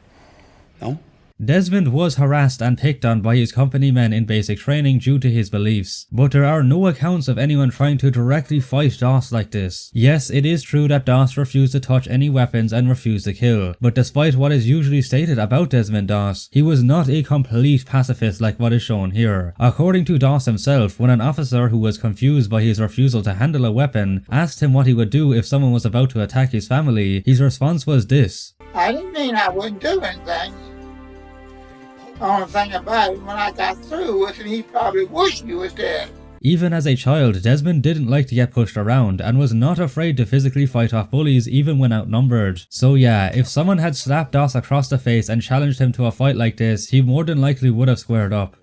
No? Desmond was harassed and picked on by his company men in basic training due to his beliefs, but there are no accounts of anyone trying to directly fight Doss like this. Yes, it is true that Doss refused to touch any weapons and refused to kill, but despite what is usually stated about Desmond Doss, he was not a complete pacifist like what is shown here. According to Doss himself, when an officer who was confused by his refusal to handle a weapon asked him what he would do if someone was about to attack his family, his response was this: I didn't mean I wouldn't do anything. The only thing about it, when I got through with him, he probably wished he was dead. Even as a child, Desmond didn't like to get pushed around and was not afraid to physically fight off bullies even when outnumbered. So yeah, if someone had slapped Doss across the face and challenged him to a fight like this, he more than likely would have squared up.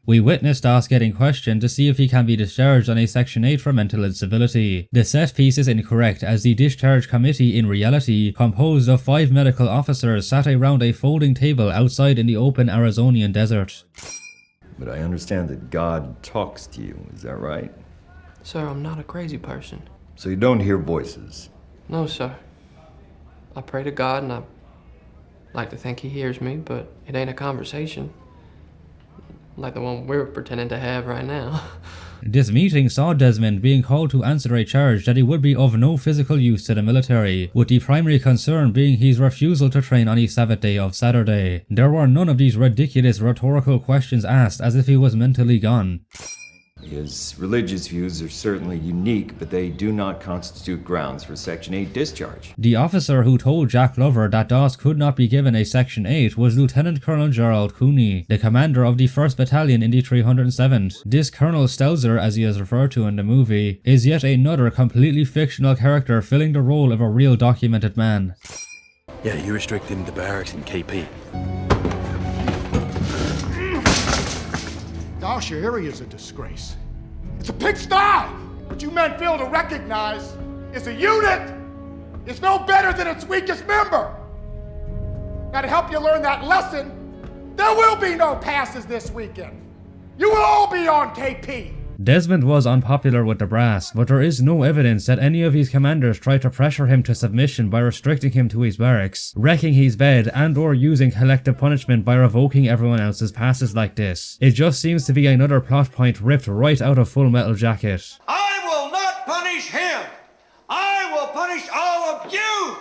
We witnessed Doss getting questioned to see if he can be discharged on a Section 8 for mental instability. The set piece is incorrect, as the discharge committee in reality, composed of 5 medical officers, sat around a folding table outside in the open Arizonian desert. But I understand that God talks to you, is that right? Sir, I'm not a crazy person. So you don't hear voices? No, sir. I pray to God and I like to think he hears me, but it ain't a conversation like the one we're pretending to have right now. This meeting saw Desmond being called to answer a charge that he would be of no physical use to the military, with the primary concern being his refusal to train on his Sabbath day of Saturday. There were none of these ridiculous rhetorical questions asked as if he was mentally gone. His religious views are certainly unique, but they do not constitute grounds for Section 8 discharge. The officer who told Jack Glover that Doss could not be given a Section 8 was Lieutenant Colonel Gerald Cooney, the commander of the 1st Battalion in the 307th. This Colonel Stelzer, as he is referred to in the movie, is yet another completely fictional character filling the role of a real documented man. Yeah, you restricted him to barracks in KP. Doss, your area is a disgrace. It's a pigsty! What you men fail to recognize is a unit is no better than its weakest member. Now, to help you learn that lesson, there will be no passes this weekend. You will all be on KP. Desmond was unpopular with the brass, but there is no evidence that any of his commanders tried to pressure him to submission by restricting him to his barracks, wrecking his bed, and or using collective punishment by revoking everyone else's passes like this. It just seems to be another plot point ripped right out of Full Metal Jacket. I will not punish him. I will punish all of you.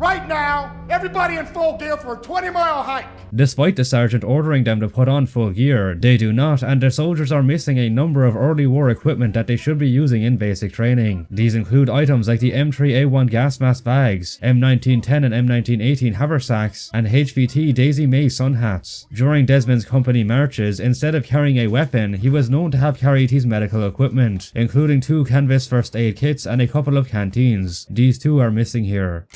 Right now, everybody in full gear for a 20-mile hike. Despite the sergeant ordering them to put on full gear, they do not, and their soldiers are missing a number of early war equipment that they should be using in basic training. These include items like the M3A1 gas mask bags, M1910 and M1918 haversacks, and HVT Daisy May sun hats. During Desmond's company marches, instead of carrying a weapon, he was known to have carried his medical equipment, including 2 canvas first aid kits and a couple of canteens. These two are missing here.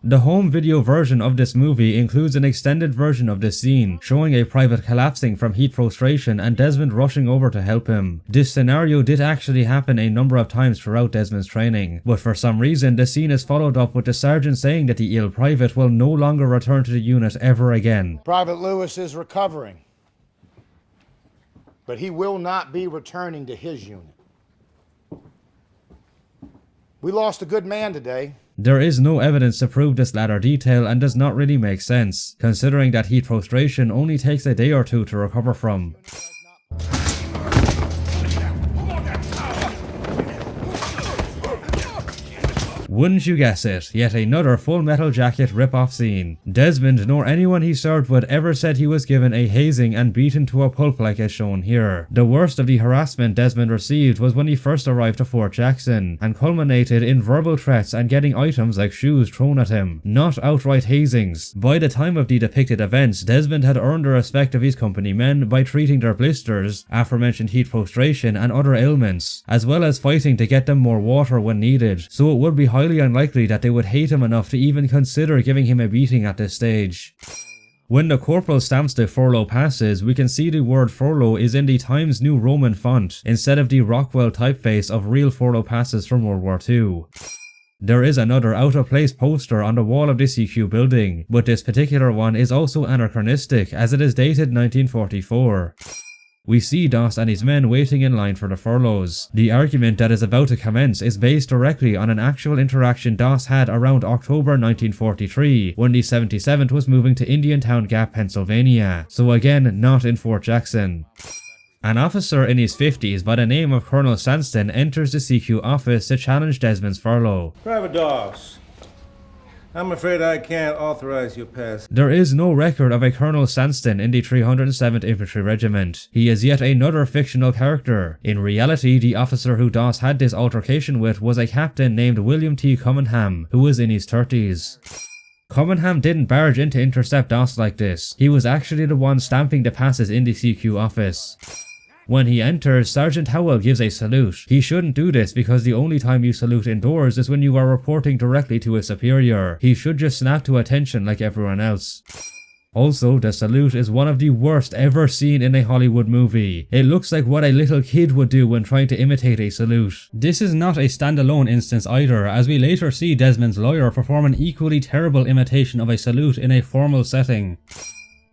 The home video version of this movie includes an extended version of this scene, showing a private collapsing from heat frustration and Desmond rushing over to help him. This scenario did actually happen a number of times throughout Desmond's training, but for some reason the scene is followed up with the sergeant saying that the ill private will no longer return to the unit ever again. Private Lewis is recovering, but he will not be returning to his unit. We lost a good man today. There is no evidence to prove this latter detail and does not really make sense, considering that heat frustration only takes a day or two to recover from. Wouldn't you guess it, yet another Full Metal Jacket rip-off scene. Desmond nor anyone he served with ever said he was given a hazing and beaten to a pulp like as shown here. The worst of the harassment Desmond received was when he first arrived to Fort Jackson, and culminated in verbal threats and getting items like shoes thrown at him, not outright hazings. By the time of the depicted events, Desmond had earned the respect of his company men by treating their blisters, aforementioned heat frustration and other ailments, as well as fighting to get them more water when needed, so it would be highly unlikely that they would hate him enough to even consider giving him a beating at this stage. When the corporal stamps the furlough passes, we can see the word furlough is in the Times New Roman font, instead of the Rockwell typeface of real furlough passes from World War II. There is another out-of-place poster on the wall of the CQ building, but this particular one is also anachronistic as it is dated 1944. We see Doss and his men waiting in line for the furloughs. The argument that is about to commence is based directly on an actual interaction Doss had around October 1943 when the 77th was moving to Indiantown Gap, Pennsylvania, so again not in Fort Jackson. An officer in his 50s by the name of Colonel Sanston enters the CQ office to challenge Desmond's furlough. Private Doss, I'm afraid I can't authorize your pass. There is no record of a Colonel Sanston in the 307th Infantry Regiment. He is yet another fictional character. In reality, the officer who Doss had this altercation with was a captain named William T. Cummingham, who was in his 30s. Cummingham didn't barge in to intercept Doss like this. He was actually the one stamping the passes in the CQ office. When he enters, Sergeant Howell gives a salute. He shouldn't do this because the only time you salute indoors is when you are reporting directly to a superior. He should just snap to attention like everyone else. Also, the salute is one of the worst ever seen in a Hollywood movie. It looks like what a little kid would do when trying to imitate a salute. This is not a standalone instance either, as we later see Desmond's lawyer perform an equally terrible imitation of a salute in a formal setting.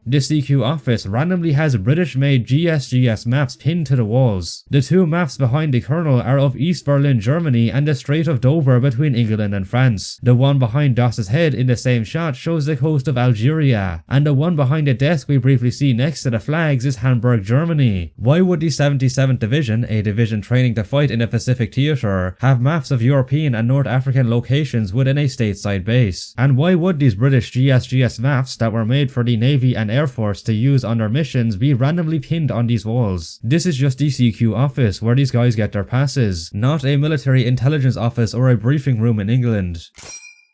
The CQ office randomly has British-made GSGS maps pinned to the walls. The two maps behind the colonel are of East Berlin, Germany and the Strait of Dover between England and France. The one behind Doss's head in the same shot shows the coast of Algeria, and the one behind the desk we briefly see next to the flags is Hamburg, Germany. Why would the 77th Division, a division training to fight in the Pacific Theatre, have maps of European and North African locations within a stateside base? And why would these British GSGS maps that were made for the Navy and Air Force to use on their missions be randomly pinned on these walls? This is just the CQ office where these guys get their passes, not a military intelligence office or a briefing room in England.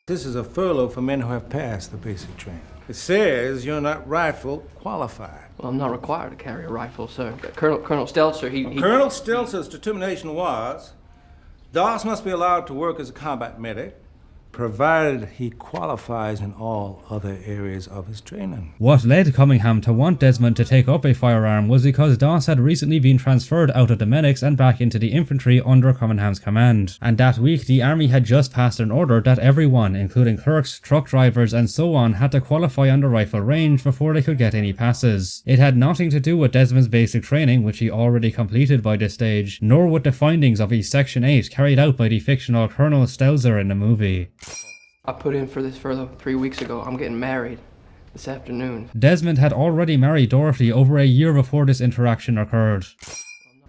This is a furlough for men who have passed the basic training. It says you're not rifle qualified. Well, I'm not required to carry a rifle, sir. Colonel Stelzer, he... Colonel Stelzer's determination was Doss must be allowed to work as a combat medic, provided he qualifies in all other areas of his training. What led Cummingham to want Desmond to take up a firearm was because Doss had recently been transferred out of the medics and back into the infantry under Cummingham's command, and that week the army had just passed an order that everyone, including clerks, truck drivers and so on, had to qualify on the rifle range before they could get any passes. It had nothing to do with Desmond's basic training, which he already completed by this stage, nor with the findings of his Section 8 carried out by the fictional Colonel Stelzer in the movie. I put in for this furlough 3 weeks ago. I'm getting married this afternoon. Desmond had already married Dorothy over a year before this interaction occurred.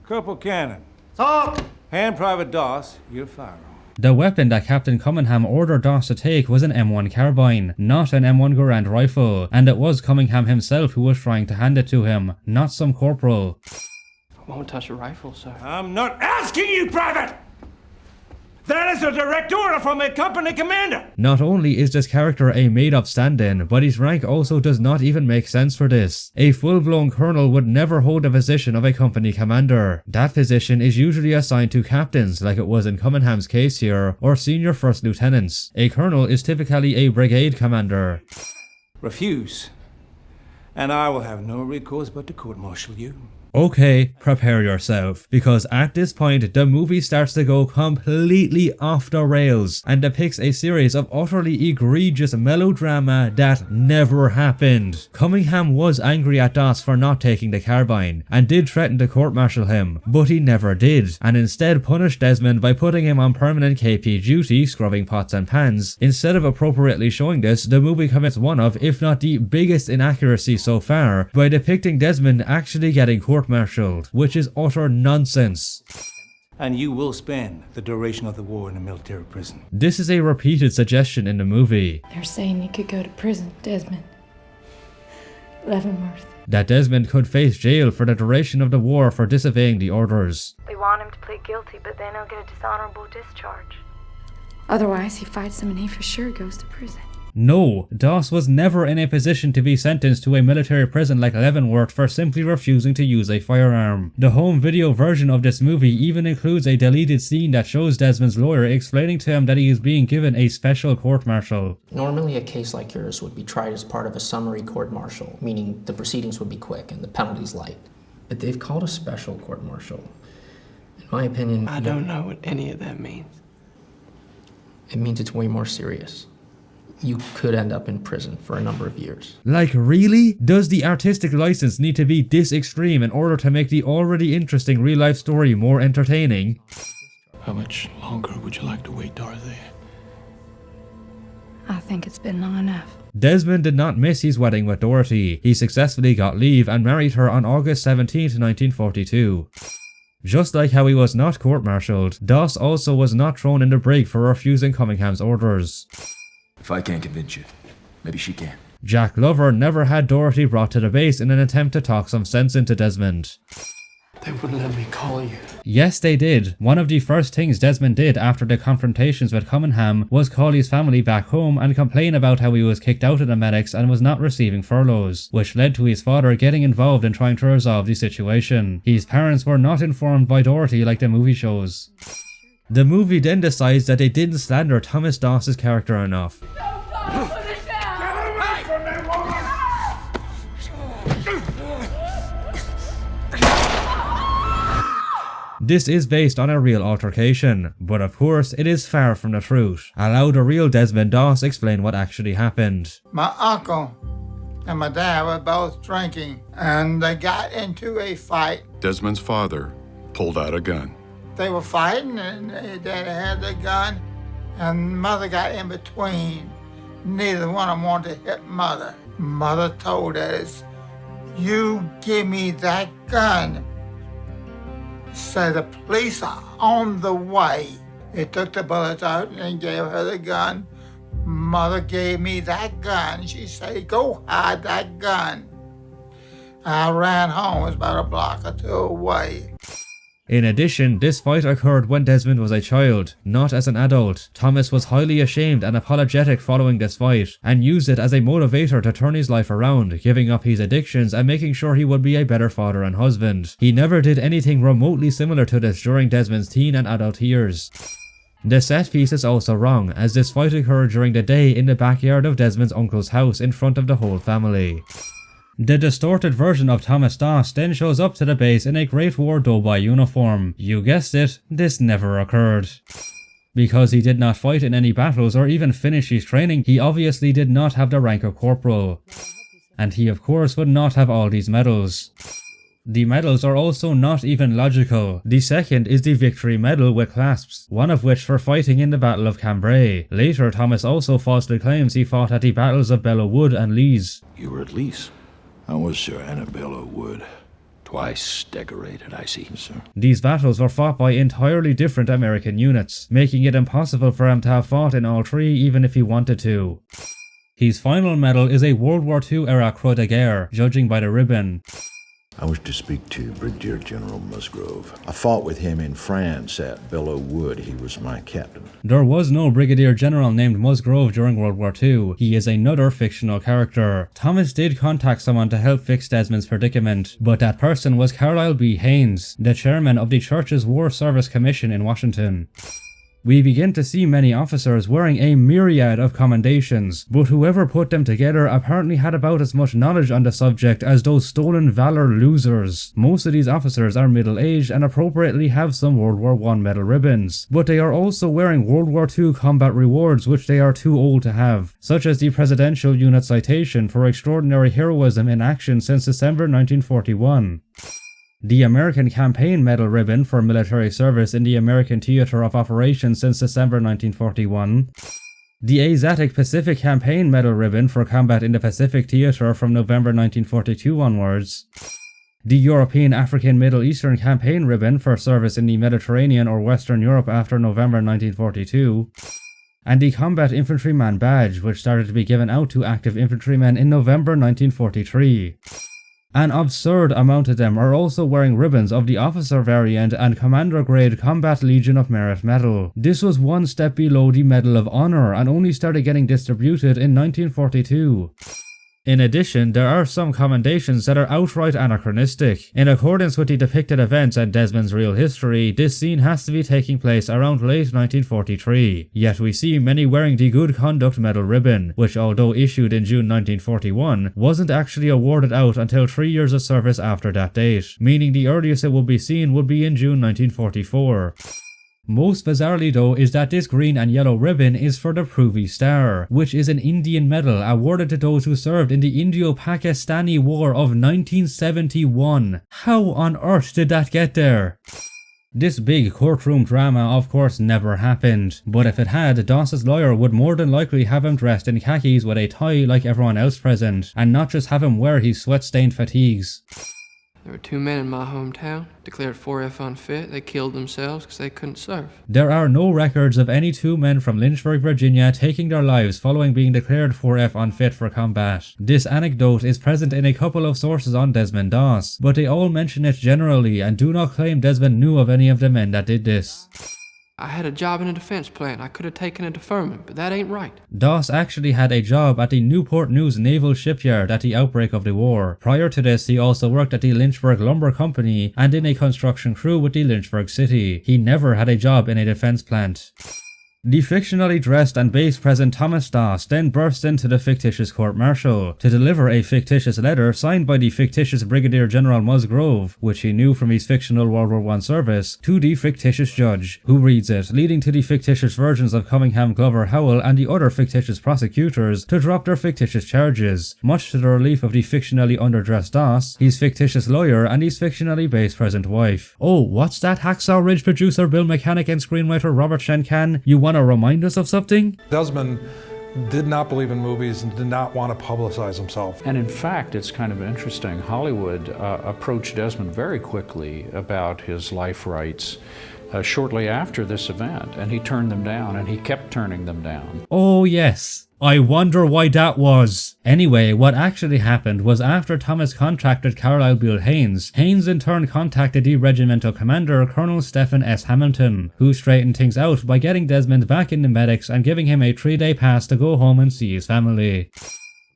Corporal Cannon. Talk! Hand Private Doss your firearm. The weapon that Captain Cunningham ordered Doss to take was an M1 carbine, not an M1 Garand rifle, and it was Cunningham himself who was trying to hand it to him, not some corporal. I won't touch a rifle, sir. I'm not asking you, Private! That is a direct order from a company commander! Not only is this character a made-up stand-in, but his rank also does not even make sense for this. A full-blown colonel would never hold the position of a company commander. That position is usually assigned to captains, like it was in Cunningham's case here, or senior first lieutenants. A colonel is typically a brigade commander. Refuse, and I will have no recourse but to court-martial you. Okay, prepare yourself, because at this point the movie starts to go completely off the rails and depicts a series of utterly egregious melodrama that never happened. Cunningham was angry at Doss for not taking the carbine and did threaten to court-martial him, but he never did, and instead punished Desmond by putting him on permanent KP duty, scrubbing pots and pans. Instead of appropriately showing this, the movie commits one of, if not the biggest inaccuracy so far, by depicting Desmond actually getting court-martialed, which is utter nonsense. And you will spend the duration of the war in a military prison. This is a repeated suggestion in the movie. They're saying you could go to prison, Desmond. Leavenworth. That Desmond could face jail for the duration of the war for disobeying the orders. We want him to plead guilty, but then he'll get a dishonorable discharge. Otherwise, he fights them and he for sure goes to prison. No, Doss was never in a position to be sentenced to a military prison like Leavenworth for simply refusing to use a firearm. The home video version of this movie even includes a deleted scene that shows Desmond's lawyer explaining to him that he is being given a special court-martial. Normally a case like yours would be tried as part of a summary court-martial, meaning the proceedings would be quick and the penalties light. But they've called a special court-martial. In my opinion... I don't know what any of that means. It means it's way more serious. You could end up in prison for a number of years. Like, really? Does the artistic license need to be this extreme in order to make the already interesting real-life story more entertaining? How much longer would you like to wait, Dorothy? I think it's been long enough. Desmond did not miss his wedding with Dorothy. He successfully got leave and married her on August 17, 1942. Just like how he was not court-martialed, Doss also was not thrown in the brig for refusing Cunningham's orders. If I can't convince you, maybe she can. Jack Glover never had Dorothy brought to the base in an attempt to talk some sense into Desmond. They wouldn't let me call you. Yes, they did. One of the first things Desmond did after the confrontations with Cunningham was call his family back home and complain about how he was kicked out of the medics and was not receiving furloughs, which led to his father getting involved in trying to resolve the situation. His parents were not informed by Dorothy like the movie shows. The movie then decides that they didn't slander Thomas Doss's character enough. This is based on a real altercation, but of course it is far from the truth. Allow the real Desmond Doss explain what actually happened. My uncle and my dad were both drinking, and they got into a fight. Desmond's father pulled out a gun. They were fighting, and Daddy had the gun, and Mother got in between. Neither one of them wanted to hit Mother. Mother told Daddy, "You give me that gun." So the police are on the way. They took the bullets out and gave her the gun. Mother gave me that gun. She said, "Go hide that gun." I ran home. It was about a block or two away. In addition, this fight occurred when Desmond was a child, not as an adult. Thomas was highly ashamed and apologetic following this fight, and used it as a motivator to turn his life around, giving up his addictions and making sure he would be a better father and husband. He never did anything remotely similar to this during Desmond's teen and adult years. The set piece is also wrong, as this fight occurred during the day in the backyard of Desmond's uncle's house in front of the whole family. The distorted version of Thomas Doss then shows up to the base in a Great War Doughboy uniform. You guessed it, this never occurred. Because he did not fight in any battles or even finish his training, he obviously did not have the rank of corporal. And he of course would not have all these medals. The medals are also not even logical. The second is the Victory Medal with clasps, one of which for fighting in the Battle of Cambrai. Later, Thomas also falsely claims he fought at the battles of Belleau Wood and Lees. You were at Lees? I was, sir, and at Belleau Wood. Twice decorated, I see, sir. These battles were fought by entirely different American units, making it impossible for him to have fought in all three even if he wanted to. His final medal is a World War II era Croix de Guerre, judging by the ribbon. I wish to speak to Brigadier General Musgrove. I fought with him in France at Belleau Wood. He was my captain. There was no Brigadier General named Musgrove during World War II. He is another fictional character. Thomas did contact someone to help fix Desmond's predicament, but that person was Carlisle B. Haynes, the chairman of the Church's War Service Commission in Washington. We begin to see many officers wearing a myriad of commendations, but whoever put them together apparently had about as much knowledge on the subject as those stolen valor losers. Most of these officers are middle-aged and appropriately have some World War I medal ribbons, but they are also wearing World War II combat rewards which they are too old to have, such as the Presidential Unit Citation for Extraordinary Heroism in Action since December 1941. The American Campaign Medal Ribbon for military service in the American Theater of Operations since December 1941. The Asiatic Pacific Campaign Medal Ribbon for combat in the Pacific Theater from November 1942 onwards. The European African Middle Eastern Campaign Ribbon for service in the Mediterranean or Western Europe after November 1942. And the Combat Infantryman Badge, which started to be given out to active infantrymen in November 1943. An absurd amount of them are also wearing ribbons of the officer variant and commander grade Combat Legion of Merit medal. This was one step below the Medal of Honor and only started getting distributed in 1942. In addition, there are some commendations that are outright anachronistic. In accordance with the depicted events and Desmond's real history, this scene has to be taking place around late 1943. Yet we see many wearing the Good Conduct Medal ribbon, which although issued in June 1941, wasn't actually awarded out until 3 years of service after that date, meaning the earliest it would be seen would be in June 1944. Most bizarrely though is that this green and yellow ribbon is for the Pruvi Star, which is an Indian medal awarded to those who served in the Indo-Pakistani War of 1971. How on earth did that get there? This big courtroom drama of course never happened, but if it had, Doss's lawyer would more than likely have him dressed in khakis with a tie like everyone else present, and not just have him wear his sweat-stained fatigues. There were 2 men in my hometown, declared 4F unfit. They killed themselves because they couldn't serve. There are no records of any 2 men from Lynchburg, Virginia taking their lives following being declared 4F unfit for combat. This anecdote is present in a couple of sources on Desmond Doss, but they all mention it generally and do not claim Desmond knew of any of the men that did this. I had a job in a defense plant. I could have taken a deferment, but that ain't right. Doss actually had a job at the Newport News Naval Shipyard at the outbreak of the war. Prior to this, he also worked at the Lynchburg Lumber Company and in a construction crew with the Lynchburg City. He never had a job in a defense plant. The fictionally dressed and base-present Thomas Doss then bursts into the fictitious court-martial to deliver a fictitious letter signed by the fictitious Brigadier General Musgrove, which he knew from his fictional World War I service, to the fictitious judge, who reads it, leading to the fictitious versions of Cunningham, Glover, Howell, and the other fictitious prosecutors to drop their fictitious charges, much to the relief of the fictionally underdressed Doss, his fictitious lawyer, and his fictionally base-present wife. Oh, what's that, Hacksaw Ridge producer, Bill Mechanic, and screenwriter Robert Shenkan? You want to remind us of something? Desmond did not believe in movies and did not want to publicize himself. And in fact, it's kind of interesting. Hollywood approached Desmond very quickly about his life rights shortly after this event, and he turned them down, and he kept turning them down. Oh yes. I wonder why that was. Anyway, what actually happened was after Thomas contacted Carlisle Bill Haynes, Haynes in turn contacted the regimental commander Colonel Stephen S. Hamilton, who straightened things out by getting Desmond back in the medics and giving him a 3-day pass to go home and see his family.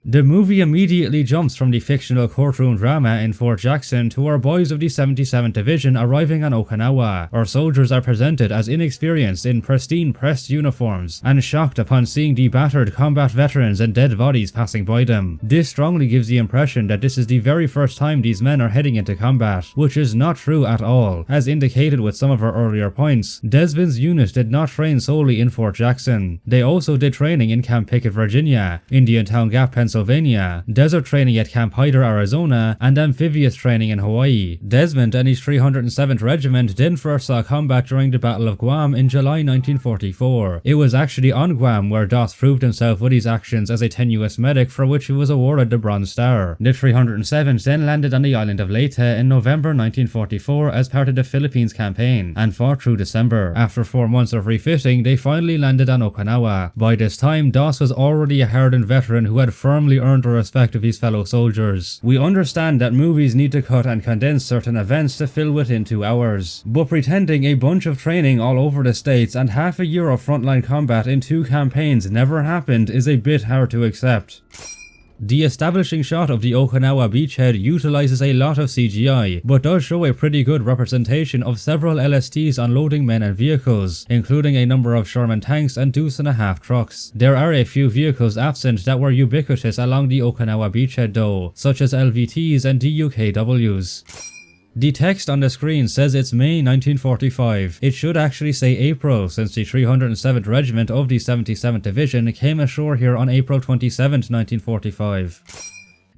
The movie immediately jumps from the fictional courtroom drama in Fort Jackson to our boys of the 77th Division arriving on Okinawa. Our soldiers are presented as inexperienced in pristine pressed uniforms and shocked upon seeing the battered combat veterans and dead bodies passing by them. This strongly gives the impression that this is the very first time these men are heading into combat, which is not true at all. As indicated with some of our earlier points, Desmond's unit did not train solely in Fort Jackson. They also did training in Camp Pickett, Virginia, Indiantown Gap, Pennsylvania, Pennsylvania, desert training at Camp Hyder, Arizona, and amphibious training in Hawaii. Desmond and his 307th Regiment then first saw combat during the Battle of Guam in July 1944. It was actually on Guam where Doss proved himself with his actions as a tenuous medic, for which he was awarded the Bronze Star. The 307th then landed on the island of Leyte in November 1944 as part of the Philippines campaign, and fought through December. After 4 months of refitting, they finally landed on Okinawa. By this time, Doss was already a hardened veteran who had firmly earned the respect of his fellow soldiers. We understand that movies need to cut and condense certain events to fill within 2 hours, but pretending a bunch of training all over the States and half a year of frontline combat in 2 campaigns never happened is a bit hard to accept. The establishing shot of the Okinawa beachhead utilizes a lot of CGI, but does show a pretty good representation of several LSTs unloading men and vehicles, including a number of Sherman tanks and 2.5 trucks. There are a few vehicles absent that were ubiquitous along the Okinawa beachhead though, such as LVTs and DUKWs. The text on the screen says it's May 1945. It should actually say April, since the 307th Regiment of the 77th Division came ashore here on April 27, 1945.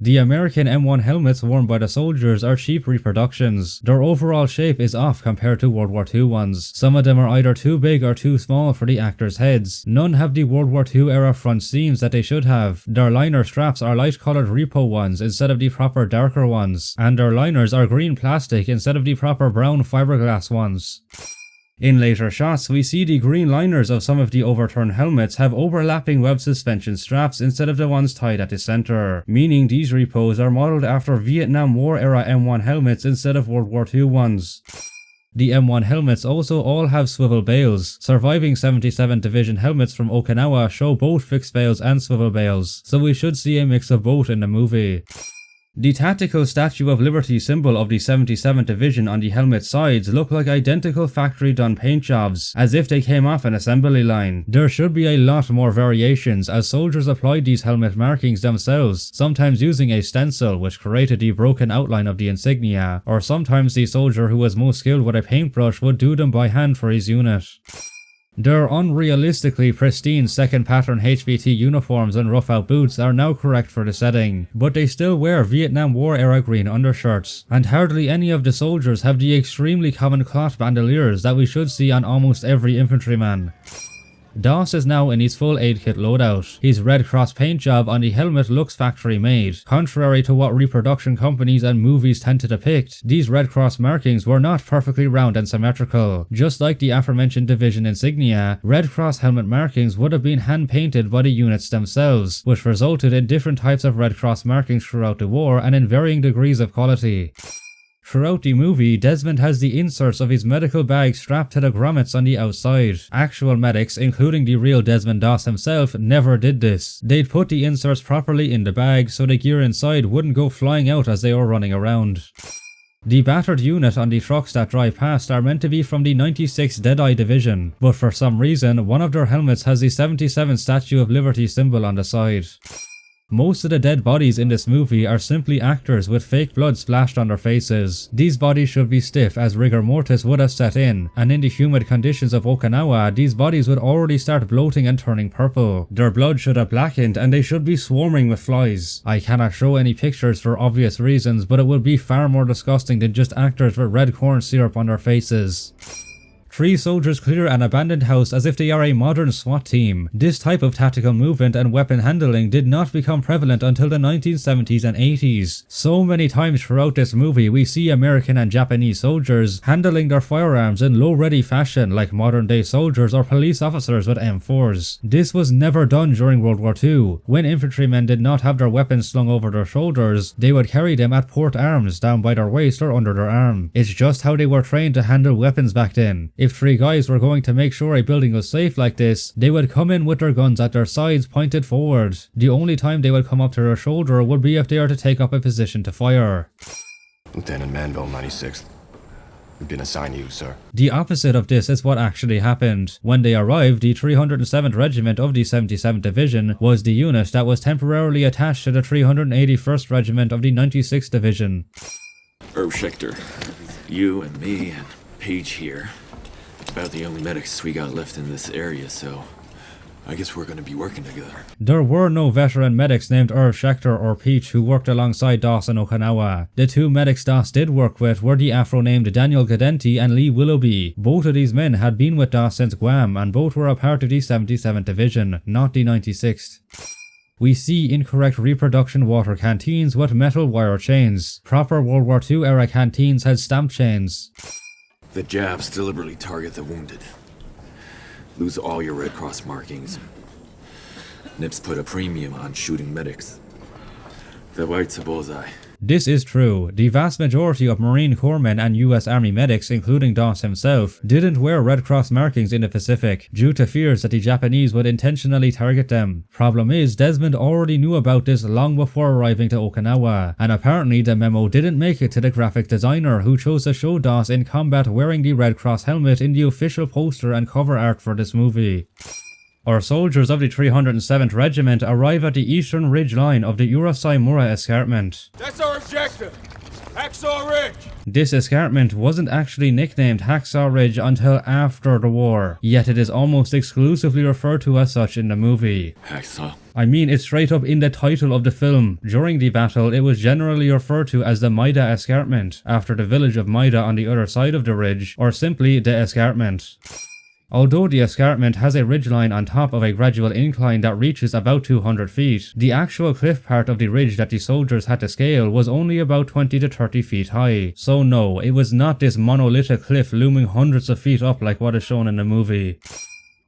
The American M1 helmets worn by the soldiers are cheap reproductions. Their overall shape is off compared to World War II ones. Some of them are either too big or too small for the actors' heads. None have the World War II era front seams that they should have. Their liner straps are light coloured repo ones instead of the proper darker ones, and their liners are green plastic instead of the proper brown fiberglass ones. In later shots, we see the green liners of some of the overturned helmets have overlapping web suspension straps instead of the ones tied at the center, meaning these repos are modelled after Vietnam War era M1 helmets instead of World War II ones. The M1 helmets also all have swivel bales. Surviving 77th Division helmets from Okinawa show both fixed bales and swivel bales, so we should see a mix of both in the movie. The tactical Statue of Liberty symbol of the 77th Division on the helmet sides look like identical factory-done paint jobs, as if they came off an assembly line. There should be a lot more variations, as soldiers applied these helmet markings themselves, sometimes using a stencil which created the broken outline of the insignia, or sometimes the soldier who was most skilled with a paintbrush would do them by hand for his unit. Their unrealistically pristine second pattern HVT uniforms and rough-out boots are now correct for the setting, but they still wear Vietnam War era green undershirts, and hardly any of the soldiers have the extremely common cloth bandoliers that we should see on almost every infantryman. Doss is now in his full aid kit loadout. His Red Cross paint job on the helmet looks factory made. Contrary to what reproduction companies and movies tend to depict, these Red Cross markings were not perfectly round and symmetrical. Just like the aforementioned division insignia, Red Cross helmet markings would have been hand painted by the units themselves, which resulted in different types of Red Cross markings throughout the war and in varying degrees of quality. Throughout the movie, Desmond has the inserts of his medical bag strapped to the grommets on the outside. Actual medics, including the real Desmond Doss himself, never did this. They'd put the inserts properly in the bag so the gear inside wouldn't go flying out as they were running around. The battered unit on the trucks that drive past are meant to be from the 96th Deadeye Division, but for some reason, one of their helmets has the 77th Statue of Liberty symbol on the side. Most of the dead bodies in this movie are simply actors with fake blood splashed on their faces. These bodies should be stiff as rigor mortis would have set in, and in the humid conditions of Okinawa, these bodies would already start bloating and turning purple. Their blood should have blackened and they should be swarming with flies. I cannot show any pictures for obvious reasons, but it would be far more disgusting than just actors with red corn syrup on their faces. 3 soldiers clear an abandoned house as if they are a modern SWAT team. This type of tactical movement and weapon handling did not become prevalent until the 1970s and 80s. So many times throughout this movie we see American and Japanese soldiers handling their firearms in low-ready fashion like modern day soldiers or police officers with M4s. This was never done during World War II. When infantrymen did not have their weapons slung over their shoulders, they would carry them at port arms down by their waist or under their arm. It's just how they were trained to handle weapons back then. If 3 guys were going to make sure a building was safe like this, they would come in with their guns at their sides pointed forward. The only time they would come up to their shoulder would be if they are to take up a position to fire. Lieutenant Manville, 96th. We've been assigned you, sir. The opposite of this is what actually happened. When they arrived, the 307th Regiment of the 77th Division was the unit that was temporarily attached to the 381st Regiment of the 96th Division. Herb Schechter, you and me and Paige here. About the only medics we got left in this area, so I guess we're gonna be working together. There were no veteran medics named Irv Schechter or Peach who worked alongside Doss in Okinawa. The two medics Doss did work with were the Afro-named Daniel Gadenti and Lee Willoughby. Both of these men had been with Doss since Guam, and both were a part of the 77th Division, not the 96th. We see incorrect reproduction water canteens with metal wire chains. Proper World War II era canteens had stamp chains. The jabs deliberately target the wounded. Lose all your Red Cross markings. Nips put a premium on shooting medics. The white's a bullseye. This is true. The vast majority of Marine Corpsmen and US Army medics, including Doss himself, didn't wear Red Cross markings in the Pacific, due to fears that the Japanese would intentionally target them. Problem is, Desmond already knew about this long before arriving to Okinawa, and apparently the memo didn't make it to the graphic designer who chose to show Doss in combat wearing the Red Cross helmet in the official poster and cover art for this movie. Our soldiers of the 307th Regiment arrive at the eastern ridge line of the Urasai-Mura Escarpment. That's our objective. Hacksaw Ridge. This escarpment wasn't actually nicknamed Hacksaw Ridge until after the war, yet it is almost exclusively referred to as such in the movie. Hacksaw. I mean, it's straight up in the title of the film. During the battle, it was generally referred to as the Maeda Escarpment, after the village of Maeda on the other side of the ridge, or simply the Escarpment. Although the escarpment has a ridgeline on top of a gradual incline that reaches about 200 feet, the actual cliff part of the ridge that the soldiers had to scale was only about 20 to 30 feet high. So no, it was not this monolithic cliff looming hundreds of feet up like what is shown in the movie.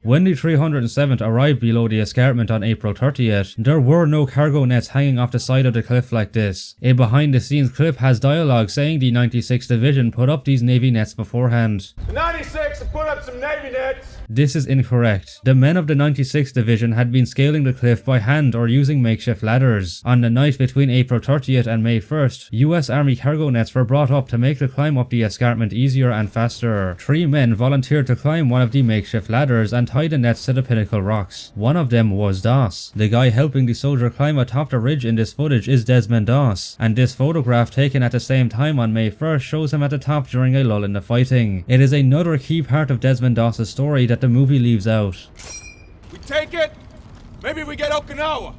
When the 307th arrived below the escarpment on April 30th, there were no cargo nets hanging off the side of the cliff like this. A behind-the-scenes clip has dialogue saying the 96th Division put up these Navy nets beforehand. The 96 have put up some Navy nets. This is incorrect. The men of the 96th Division had been scaling the cliff by hand or using makeshift ladders. On the night between April 30th and May 1st, US Army cargo nets were brought up to make the climb up the escarpment easier and faster. 3 men volunteered to climb one of the makeshift ladders and tie the nets to the pinnacle rocks. One of them was Doss. The guy helping the soldier climb atop the ridge in this footage is Desmond Doss, and this photograph taken at the same time on May 1st shows him at the top during a lull in the fighting. It is another key part of Desmond Doss's story that the movie leaves out. We take it, maybe we get Okinawa.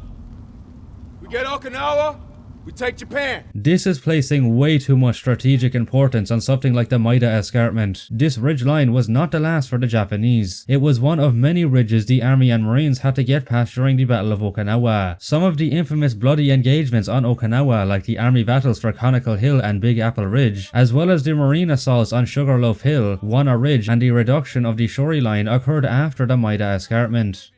We get Okinawa, we take Japan. This is placing way too much strategic importance on something like the Maeda Escarpment. This ridge line was not the last for the Japanese. It was one of many ridges the Army and Marines had to get past during the Battle of Okinawa. Some of the infamous bloody engagements on Okinawa, like the Army battles for Conical Hill and Big Apple Ridge, as well as the Marine assaults on Sugarloaf Hill, Wanna Ridge, and the reduction of the Shori Line occurred after the Maeda Escarpment.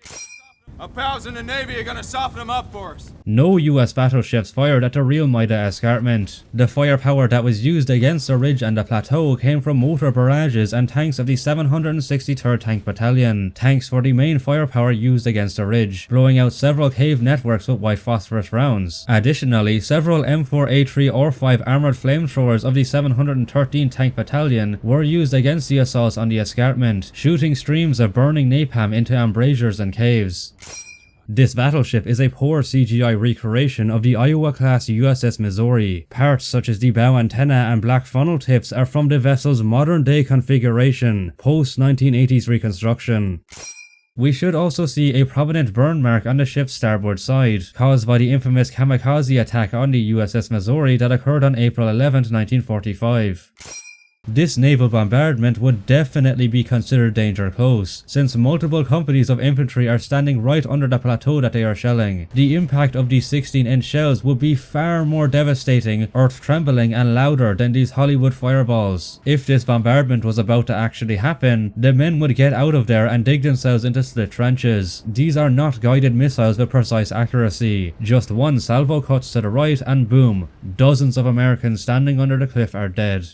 Our pals in the Navy are gonna soften them up for us. No US battleships fired at the real Maeda Escarpment. The firepower that was used against the ridge and the plateau came from motor barrages and tanks of the 763rd Tank Battalion, tanks for the main firepower used against the ridge, blowing out several cave networks with white phosphorus rounds. Additionally, several M4A3 or 5 armoured flamethrowers of the 713th Tank Battalion were used against the assaults on the escarpment, shooting streams of burning napalm into embrasures and caves. This battleship is a poor CGI recreation of the Iowa-class USS Missouri. Parts such as the bow antenna and black funnel tips are from the vessel's modern-day configuration, post-1980s reconstruction. We should also see a prominent burn mark on the ship's starboard side, caused by the infamous kamikaze attack on the USS Missouri that occurred on April 11, 1945. This naval bombardment would definitely be considered danger close, since multiple companies of infantry are standing right under the plateau that they are shelling. The impact of these 16-inch shells would be far more devastating, earth-trembling and louder than these Hollywood fireballs. If this bombardment was about to actually happen, the men would get out of there and dig themselves into split trenches. These are not guided missiles with precise accuracy. Just one salvo cuts to the right and boom, dozens of Americans standing under the cliff are dead.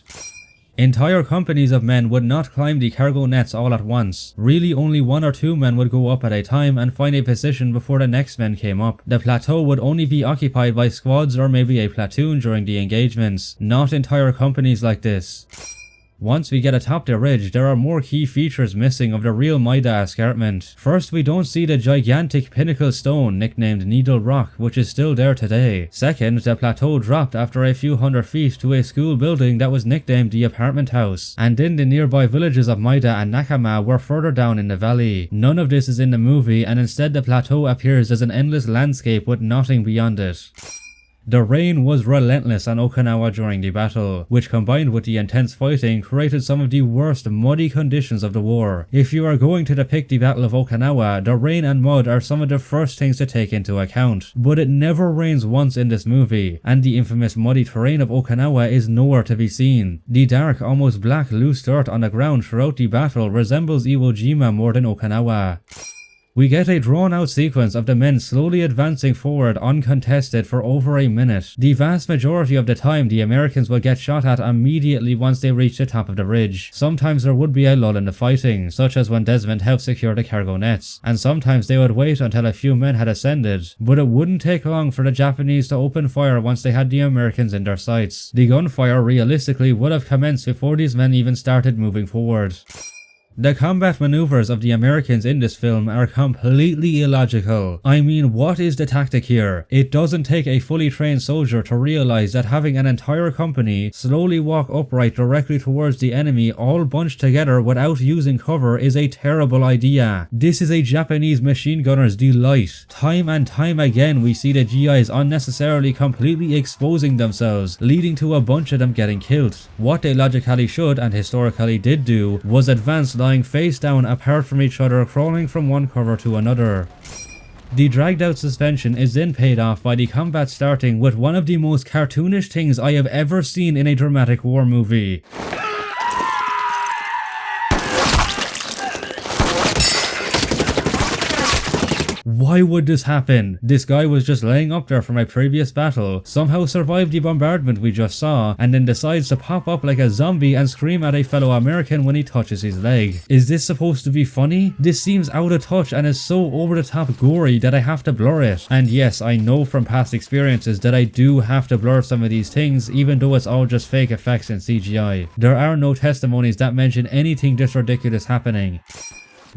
Entire companies of men would not climb the cargo nets all at once. Really only 1 or 2 men would go up at a time and find a position before the next men came up. The plateau would only be occupied by squads or maybe a platoon during the engagements, not entire companies like this. Once we get atop the ridge, there are more key features missing of the real Maeda escarpment. First, we don't see the gigantic pinnacle stone nicknamed Needle Rock, which is still there today. Second, the plateau dropped after a few hundred feet to a school building that was nicknamed the Apartment House, and then the nearby villages of Maeda and Nakama were further down in the valley. None of this is in the movie, and instead the plateau appears as an endless landscape with nothing beyond it. The rain was relentless on Okinawa during the battle, which combined with the intense fighting created some of the worst muddy conditions of the war. If you are going to depict the Battle of Okinawa, the rain and mud are some of the first things to take into account. But it never rains once in this movie, and the infamous muddy terrain of Okinawa is nowhere to be seen. The dark, almost black loose dirt on the ground throughout the battle resembles Iwo Jima more than Okinawa. We get a drawn-out sequence of the men slowly advancing forward uncontested for over a minute. The vast majority of the time, the Americans will get shot at immediately once they reach the top of the ridge. Sometimes there would be a lull in the fighting, such as when Desmond helped secure the cargo nets, and sometimes they would wait until a few men had ascended, but it wouldn't take long for the Japanese to open fire once they had the Americans in their sights. The gunfire realistically would have commenced before these men even started moving forward. The combat maneuvers of the Americans in this film are completely illogical. I mean, what is the tactic here? It doesn't take a fully trained soldier to realize that having an entire company slowly walk upright directly towards the enemy all bunched together without using cover is a terrible idea. This is a Japanese machine gunner's delight. Time and time again we see the GIs unnecessarily completely exposing themselves, leading to a bunch of them getting killed. What they logically should and historically did do was advance lying face down apart from each other, crawling from one cover to another. The dragged out suspension is then paid off by the combat starting with one of the most cartoonish things I have ever seen in a dramatic war movie. Why would this happen? This guy was just laying up there from a previous battle, somehow survived the bombardment we just saw, and then decides to pop up like a zombie and scream at a fellow American when he touches his leg. Is this supposed to be funny? This seems out of touch and is so over the top gory that I have to blur it. And yes, I know from past experiences that I do have to blur some of these things, even though it's all just fake effects and CGI. There are no testimonies that mention anything this ridiculous happening.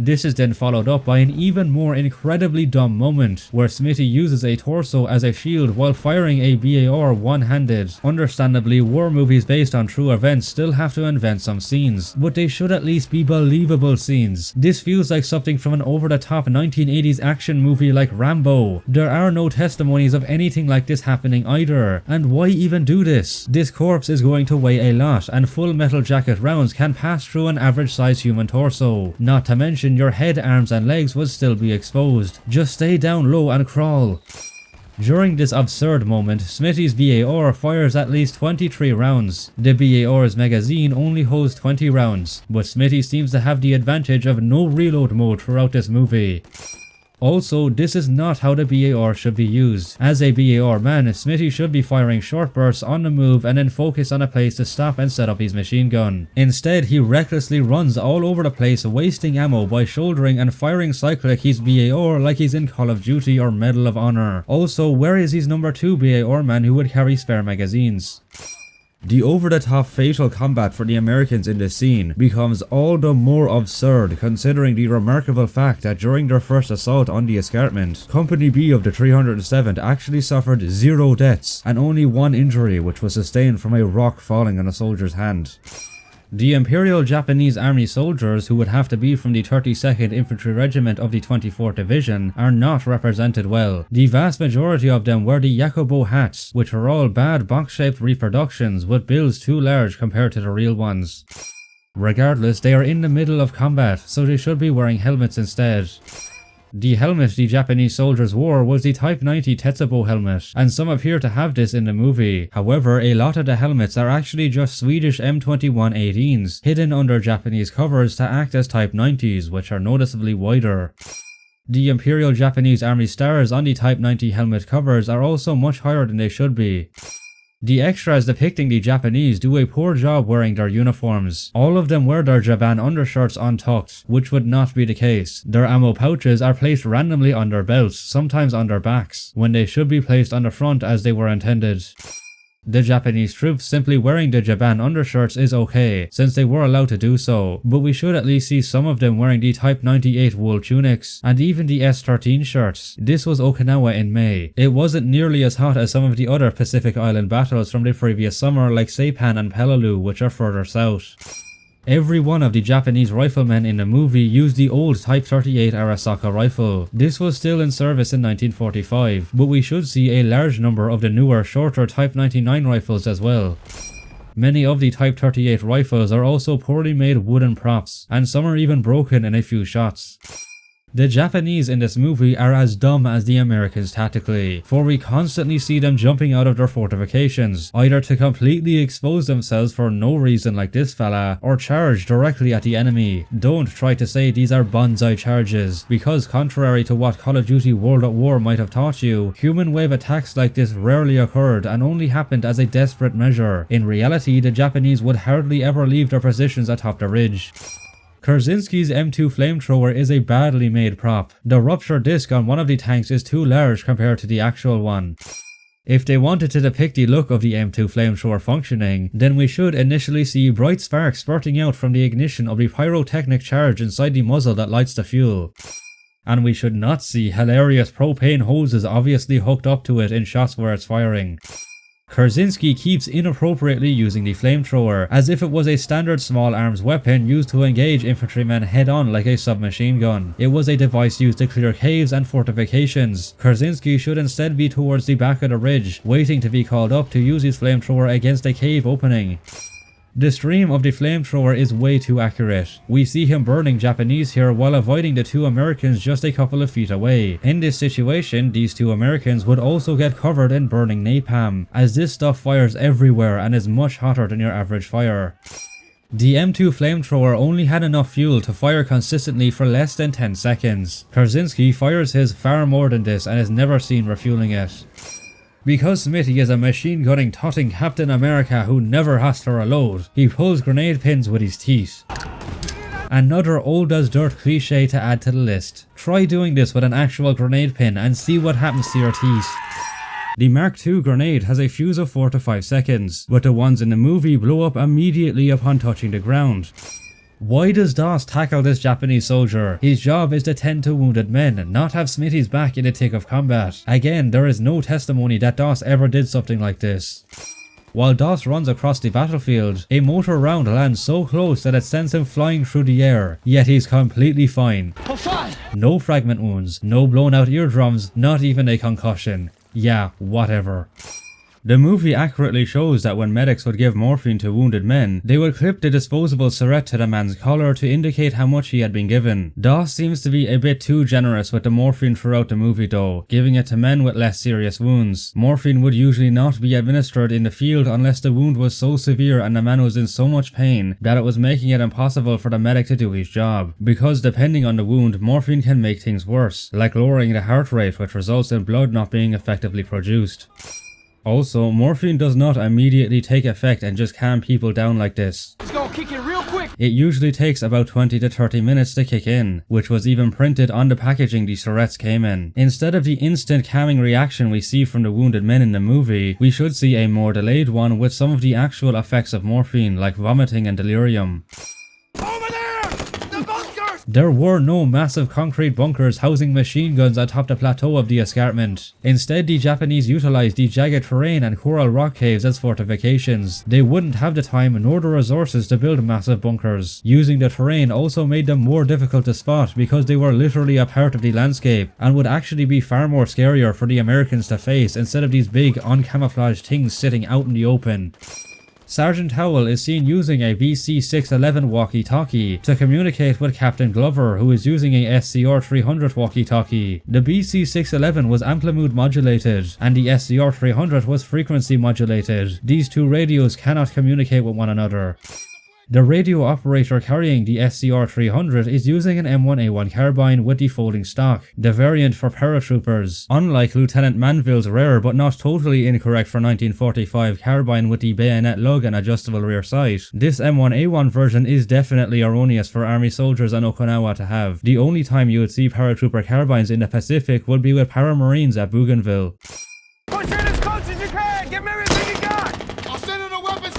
This is then followed up by an even more incredibly dumb moment, where Smitty uses a torso as a shield while firing a BAR one-handed. Understandably, war movies based on true events still have to invent some scenes, but they should at least be believable scenes. This feels like something from an over-the-top 1980s action movie like Rambo. There are no testimonies of anything like this happening either, and why even do this? This corpse is going to weigh a lot, and full metal jacket rounds can pass through an average-sized human torso. Not to mention your head, arms and legs would still be exposed. Just stay down low and crawl. During this absurd moment, Smitty's BAR fires at least 23 rounds. The BAR's magazine only holds 20 rounds, but Smitty seems to have the advantage of no reload mode throughout this movie. Also, this is not how the BAR should be used. As a BAR man, Smitty should be firing short bursts on the move and then focus on a place to stop and set up his machine gun. Instead, he recklessly runs all over the place, wasting ammo by shouldering and firing cyclic his BAR like he's in Call of Duty or Medal of Honor. Also, where is his number 2 BAR man who would carry spare magazines? The over-the-top fatal combat for the Americans in this scene becomes all the more absurd considering the remarkable fact that during their first assault on the escarpment, Company B of the 307th actually suffered 0 deaths and only 1 injury, which was sustained from a rock falling on a soldier's hand. The Imperial Japanese Army soldiers, who would have to be from the 32nd Infantry Regiment of the 24th Division, are not represented well. The vast majority of them wear the Yakubo hats, which are all bad box-shaped reproductions with bills too large compared to the real ones. Regardless, they are in the middle of combat, so they should be wearing helmets instead. The helmet the Japanese soldiers wore was the Type 90 Tetsubo helmet, and some appear to have this in the movie. However, a lot of the helmets are actually just Swedish M21-18s, hidden under Japanese covers to act as Type 90s, which are noticeably wider. The Imperial Japanese Army stars on the Type 90 helmet covers are also much higher than they should be. The extras depicting the Japanese do a poor job wearing their uniforms. All of them wear their Japan undershirts untucked, which would not be the case. Their ammo pouches are placed randomly on their belts, sometimes on their backs, when they should be placed on the front as they were intended. The Japanese troops simply wearing the Japan undershirts is okay, since they were allowed to do so, but we should at least see some of them wearing the Type 98 wool tunics, and even the S-13 shirts. This was Okinawa in May. It wasn't nearly as hot as some of the other Pacific Island battles from the previous summer like Saipan and Peleliu, which are further south. Every one of the Japanese riflemen in the movie used the old Type 38 Arasaka rifle. This was still in service in 1945, but we should see a large number of the newer, shorter Type 99 rifles as well. Many of the Type 38 rifles are also poorly made wooden props, and some are even broken in a few shots. The Japanese in this movie are as dumb as the Americans tactically, for we constantly see them jumping out of their fortifications, either to completely expose themselves for no reason like this fella, or charge directly at the enemy. Don't try to say these are Banzai charges, because contrary to what Call of Duty World at War might have taught you, human wave attacks like this rarely occurred and only happened as a desperate measure. In reality, the Japanese would hardly ever leave their positions atop the ridge. Kerzinski's M2 flamethrower is a badly made prop. The rupture disc on one of the tanks is too large compared to the actual one. If they wanted to depict the look of the M2 flamethrower functioning, then we should initially see bright sparks spurting out from the ignition of the pyrotechnic charge inside the muzzle that lights the fuel. And we should not see hilarious propane hoses obviously hooked up to it in shots where it's firing. Kerzinski keeps inappropriately using the flamethrower, as if it was a standard small arms weapon used to engage infantrymen head-on like a submachine gun. It was a device used to clear caves and fortifications. Kerzinski should instead be towards the back of the ridge, waiting to be called up to use his flamethrower against a cave opening. The stream of the flamethrower is way too accurate. We see him burning Japanese here while avoiding the two Americans just a couple of feet away. In this situation, these two Americans would also get covered in burning napalm, as this stuff fires everywhere and is much hotter than your average fire. The M2 flamethrower only had enough fuel to fire consistently for less than 10 seconds. Kerzinski fires his far more than this and is never seen refueling it. Because Smitty is a machine-gunning tutting Captain America who never has to reload, he pulls grenade pins with his teeth. Another old-as-dirt cliche to add to the list. Try doing this with an actual grenade pin and see what happens to your teeth. The Mark II grenade has a fuse of 4 to 5 seconds, but the ones in the movie blow up immediately upon touching the ground. Why does Doss tackle this Japanese soldier? His job is to tend to wounded men, not have Smitty's back in the thick of combat. Again, there is no testimony that Doss ever did something like this. While Doss runs across the battlefield, a mortar round lands so close that it sends him flying through the air, yet he's completely fine. No fragment wounds, no blown out eardrums, not even a concussion. Yeah, whatever. The movie accurately shows that when medics would give morphine to wounded men, they would clip the disposable syringe to the man's collar to indicate how much he had been given. Doss seems to be a bit too generous with the morphine throughout the movie though, giving it to men with less serious wounds. Morphine would usually not be administered in the field unless the wound was so severe and the man was in so much pain that it was making it impossible for the medic to do his job. Because depending on the wound, morphine can make things worse, like lowering the heart rate, which results in blood not being effectively produced. Also, morphine does not immediately take effect and just calm people down like this. It's gonna kick in real quick. It usually takes about 20 to 30 minutes to kick in, which was even printed on the packaging the syringes came in. Instead of the instant calming reaction we see from the wounded men in the movie, we should see a more delayed one with some of the actual effects of morphine, like vomiting and delirium. There were no massive concrete bunkers housing machine guns atop the plateau of the Escarpment. Instead, the Japanese utilized the jagged terrain and coral rock caves as fortifications. They wouldn't have the time nor the resources to build massive bunkers. Using the terrain also made them more difficult to spot because they were literally a part of the landscape and would actually be far more scarier for the Americans to face instead of these big uncamouflaged things sitting out in the open. Sergeant Howell is seen using a BC-611 walkie-talkie to communicate with Captain Glover, who is using a SCR-300 walkie-talkie. The BC-611 was amplitude modulated, and the SCR-300 was frequency modulated. These two radios cannot communicate with one another. The radio operator carrying the SCR-300 is using an M1A1 carbine with the folding stock, the variant for paratroopers. Unlike Lieutenant Manville's rare but not totally incorrect for 1945 carbine with the bayonet lug and adjustable rear sight, this M1A1 version is definitely erroneous for army soldiers on Okinawa to have. The only time you would see paratrooper carbines in the Pacific would be with paramarines at Bougainville. Push in as close as you can! Give me everything you got!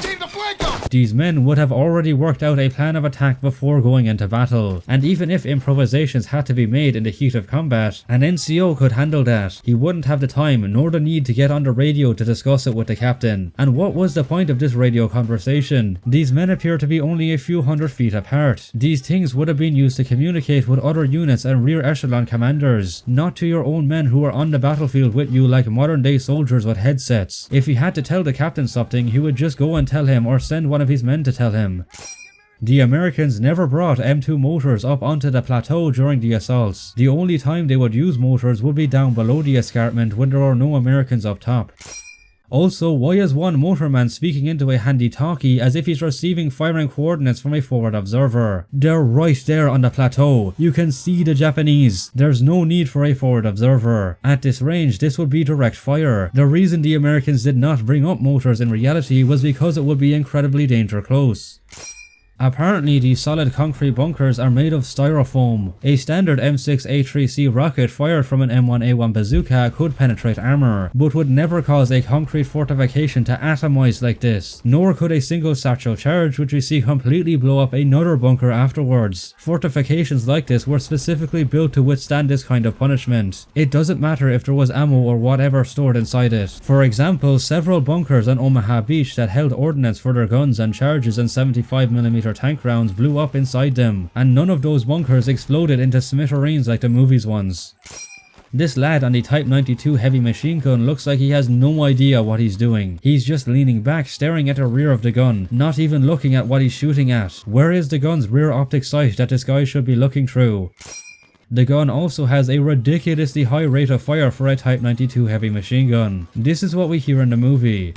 Team to flank him! These men would have already worked out a plan of attack before going into battle, and even if improvisations had to be made in the heat of combat, an NCO could handle that. He wouldn't have the time nor the need to get on the radio to discuss it with the captain. And what was the point of this radio conversation? These men appear to be only a few hundred feet apart. These things would have been used to communicate with other units and rear echelon commanders, not to your own men who are on the battlefield with you like modern day soldiers with headsets. If he had to tell the captain something, he would just go and tell him or send one of his men to tell him. The Americans never brought M2 motors up onto the plateau during the assaults. The only time they would use motors would be down below the escarpment when there are no Americans up top. Also, why is one motorman speaking into a handy-talkie as if he's receiving firing coordinates from a forward observer? They're right there on the plateau. You can see the Japanese. There's no need for a forward observer. At this range, this would be direct fire. The reason the Americans did not bring up motors in reality was because it would be incredibly danger close. Apparently, these solid concrete bunkers are made of styrofoam. A standard M6A3C rocket fired from an M1A1 bazooka could penetrate armor, but would never cause a concrete fortification to atomize like this. Nor could a single satchel charge, which we see completely blow up another bunker afterwards. Fortifications like this were specifically built to withstand this kind of punishment. It doesn't matter if there was ammo or whatever stored inside it. For example, several bunkers on Omaha Beach that held ordnance for their guns and charges and 75mm tank rounds blew up inside them, and none of those bunkers exploded into smithereens like the movies ones. This lad on the Type 92 heavy machine gun looks like he has no idea what he's doing. He's just leaning back, staring at the rear of the gun, not even looking at what he's shooting at. Where is the gun's rear optic sight that this guy should be looking through? The gun also has a ridiculously high rate of fire for a Type 92 heavy machine gun. This is what we hear in the movie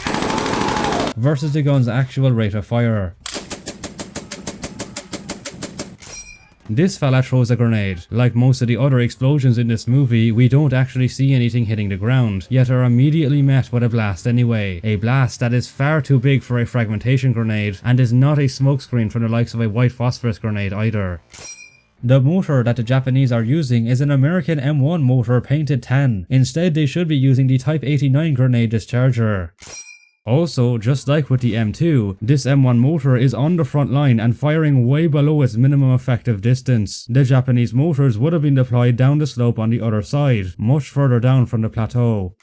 versus the gun's actual rate of fire. This fella throws a grenade. Like most of the other explosions in this movie, we don't actually see anything hitting the ground, yet are immediately met with a blast anyway. A blast that is far too big for a fragmentation grenade, and is not a smokescreen from the likes of a white phosphorus grenade either. The motor that the Japanese are using is an American M1 motor painted tan. Instead, they should be using the Type 89 grenade discharger. Also, just like with the M2, this M1 motor is on the front line and firing way below its minimum effective distance. The Japanese motors would have been deployed down the slope on the other side, much further down from the plateau.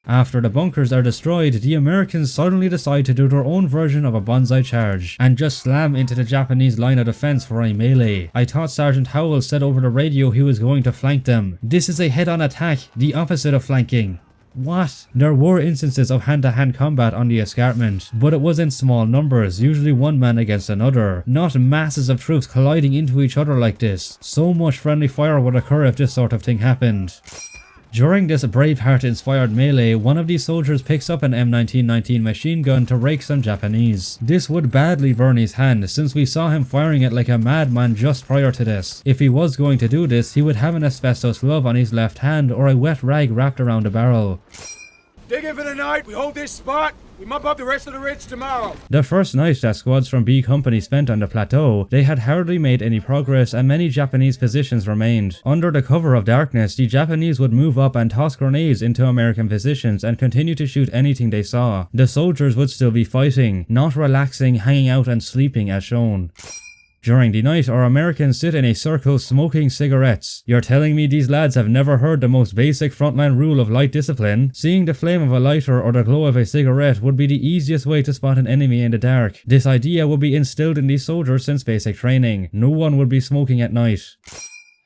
After the bunkers are destroyed, the Americans suddenly decide to do their own version of a Banzai charge, and just slam into the Japanese line of defense for a melee. I thought Sergeant Howell said over the radio he was going to flank them. This is a head-on attack, the opposite of flanking. What? There were instances of hand-to-hand combat on the escarpment, but it was in small numbers, usually one man against another, not masses of troops colliding into each other like this. So much friendly fire would occur if this sort of thing happened. During this Braveheart-inspired melee, one of these soldiers picks up an M1919 machine gun to rake some Japanese. This would badly burn his hand, since we saw him firing it like a madman just prior to this. If he was going to do this, he would have an asbestos glove on his left hand or a wet rag wrapped around the barrel. Dig in for the night, we hold this spot, we mop up the rest of the ridge tomorrow. The first night that squads from B Company spent on the plateau, they had hardly made any progress and many Japanese positions remained. Under the cover of darkness, the Japanese would move up and toss grenades into American positions and continue to shoot anything they saw. The soldiers would still be fighting, not relaxing, hanging out and sleeping as shown. During the night, our Americans sit in a circle smoking cigarettes. You're telling me these lads have never heard the most basic frontline rule of light discipline? Seeing the flame of a lighter or the glow of a cigarette would be the easiest way to spot an enemy in the dark. This idea would be instilled in these soldiers since basic training. No one would be smoking at night.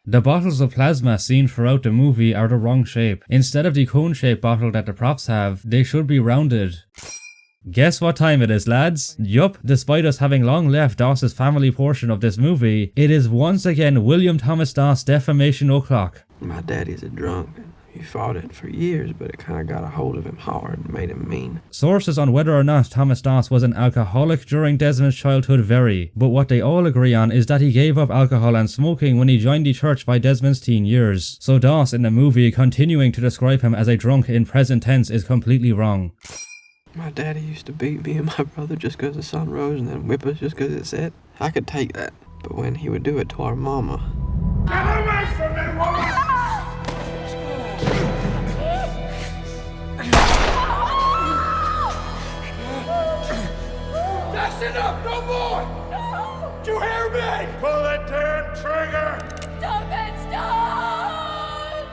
The bottles of plasma seen throughout the movie are the wrong shape. Instead of the cone-shaped bottle that the props have, they should be rounded. Guess what time it is, lads? Yup, despite us having long left Doss's family portion of this movie, it is once again William Thomas Doss defamation o'clock. My daddy's a drunk. He fought it for years, but it kind of got a hold of him hard and made him mean. Sources on whether or not Thomas Doss was an alcoholic during Desmond's childhood vary, but what they all agree on is that he gave up alcohol and smoking when he joined the church by Desmond's teen years. So Doss in the movie continuing to describe him as a drunk in present tense is completely wrong. My daddy used to beat me and my brother just because the sun rose and then whip us just because it set. I could take that, but when he would do it to our mama. Get away from me, woman! enough! No more! No! Do you hear me? Pull that damn trigger! Stop it! Stop!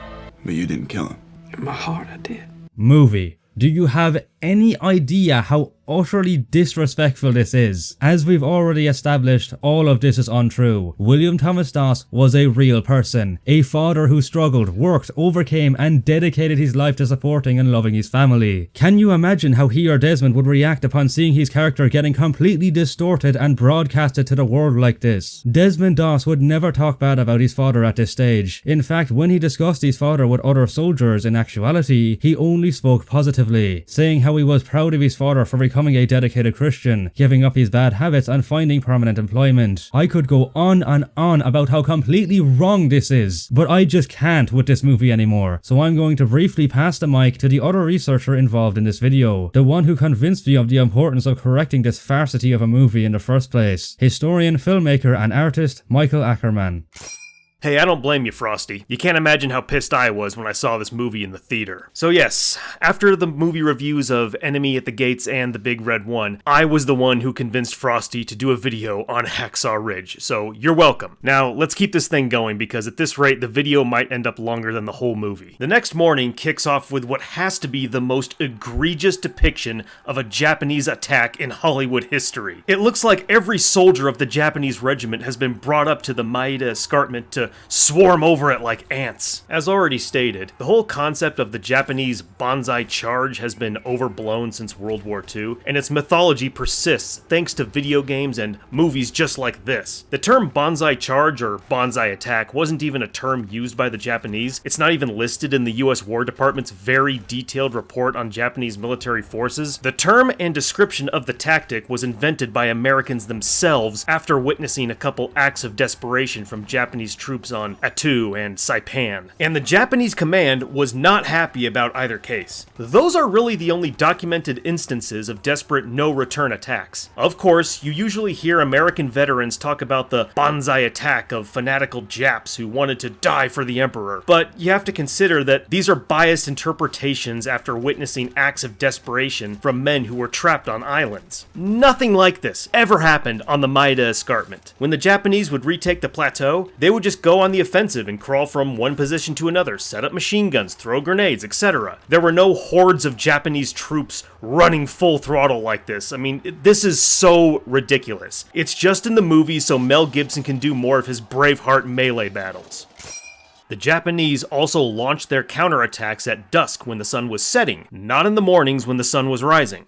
But you didn't kill him. In my heart, I did. Movie. Do you have any idea how utterly disrespectful this is? As we've already established, all of this is untrue. William Thomas Doss was a real person, a father who struggled, worked, overcame, and dedicated his life to supporting and loving his family. Can you imagine how he or Desmond would react upon seeing his character getting completely distorted and broadcasted to the world like this? Desmond Doss would never talk bad about his father at this stage. In fact, when he discussed his father with other soldiers, in actuality, he only spoke positively, saying how he was proud of his father for becoming a dedicated Christian, giving up his bad habits and finding permanent employment. I could go on and on about how completely wrong this is, but I just can't with this movie anymore, so I'm going to briefly pass the mic to the other researcher involved in this video, the one who convinced me of the importance of correcting this farcity of a movie in the first place, historian, filmmaker and artist Michael Ackerman. Hey, I don't blame you, Frosty. You can't imagine how pissed I was when I saw this movie in the theater. So yes, after the movie reviews of Enemy at the Gates and The Big Red One, I was the one who convinced Frosty to do a video on Hacksaw Ridge, so you're welcome. Now, let's keep this thing going because at this rate, the video might end up longer than the whole movie. The next morning kicks off with what has to be the most egregious depiction of a Japanese attack in Hollywood history. It looks like every soldier of the Japanese regiment has been brought up to the Maeda Escarpment to swarm over it like ants. As already stated, the whole concept of the Japanese Banzai charge has been overblown since World War II, and its mythology persists thanks to video games and movies just like this. The term Banzai charge or Banzai attack wasn't even a term used by the Japanese. It's not even listed in the US War Department's very detailed report on Japanese military forces. The term and description of the tactic was invented by Americans themselves after witnessing a couple acts of desperation from Japanese troops on Attu and Saipan, and the Japanese command was not happy about either case. Those are really the only documented instances of desperate no-return attacks. Of course, you usually hear American veterans talk about the Banzai attack of fanatical Japs who wanted to die for the Emperor, but you have to consider that these are biased interpretations after witnessing acts of desperation from men who were trapped on islands. Nothing like this ever happened on the Maeda Escarpment. When the Japanese would retake the plateau, they would just go on the offensive and crawl from one position to another, set up machine guns, throw grenades, etc. There were no hordes of Japanese troops running full throttle like this. I mean, this is so ridiculous. It's just in the movie so Mel Gibson can do more of his Braveheart melee battles. The Japanese also launched their counterattacks at dusk when the sun was setting, not in the mornings when the sun was rising.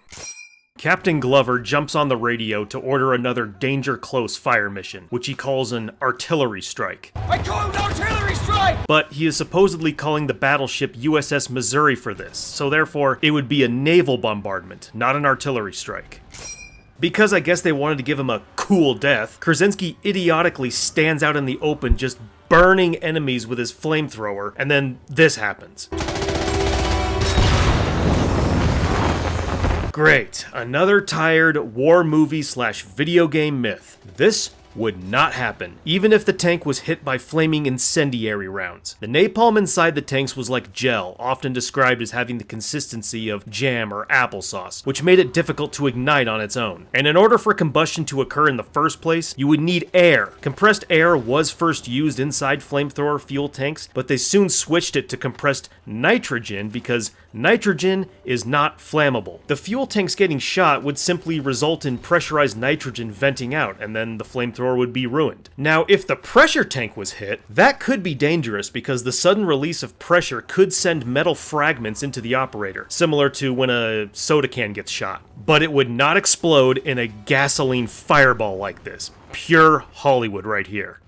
Captain Glover jumps on the radio to order another danger close fire mission, which he calls an artillery strike. I call it an artillery strike! But he is supposedly calling the battleship USS Missouri for this, so therefore it would be a naval bombardment, not an artillery strike. Because I guess they wanted to give him a cool death, Krasinski idiotically stands out in the open just burning enemies with his flamethrower, and then this happens. Great, another tired war movie / video game myth. This would not happen, even if the tank was hit by flaming incendiary rounds. The napalm inside the tanks was like gel, often described as having the consistency of jam or applesauce, which made it difficult to ignite on its own. And in order for combustion to occur in the first place, you would need air. Compressed air was first used inside flamethrower fuel tanks, but they soon switched it to compressed nitrogen because nitrogen is not flammable. The fuel tanks getting shot would simply result in pressurized nitrogen venting out, and then the flamethrower would be ruined. Now, if the pressure tank was hit, that could be dangerous because the sudden release of pressure could send metal fragments into the operator, similar to when a soda can gets shot. But it would not explode in a gasoline fireball like this. Pure Hollywood right here.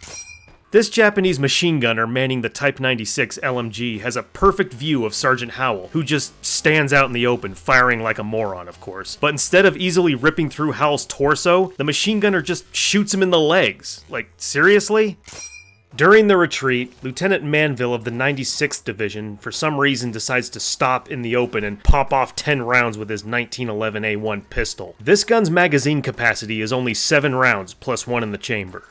This Japanese machine gunner manning the Type 96 LMG has a perfect view of Sergeant Howell, who just stands out in the open, firing like a moron, of course. But instead of easily ripping through Howell's torso, the machine gunner just shoots him in the legs. Like, seriously? During the retreat, Lieutenant Manville of the 96th Division, for some reason, decides to stop in the open and pop off 10 rounds with his 1911A1 pistol. This gun's magazine capacity is only 7 rounds, plus 1 in the chamber.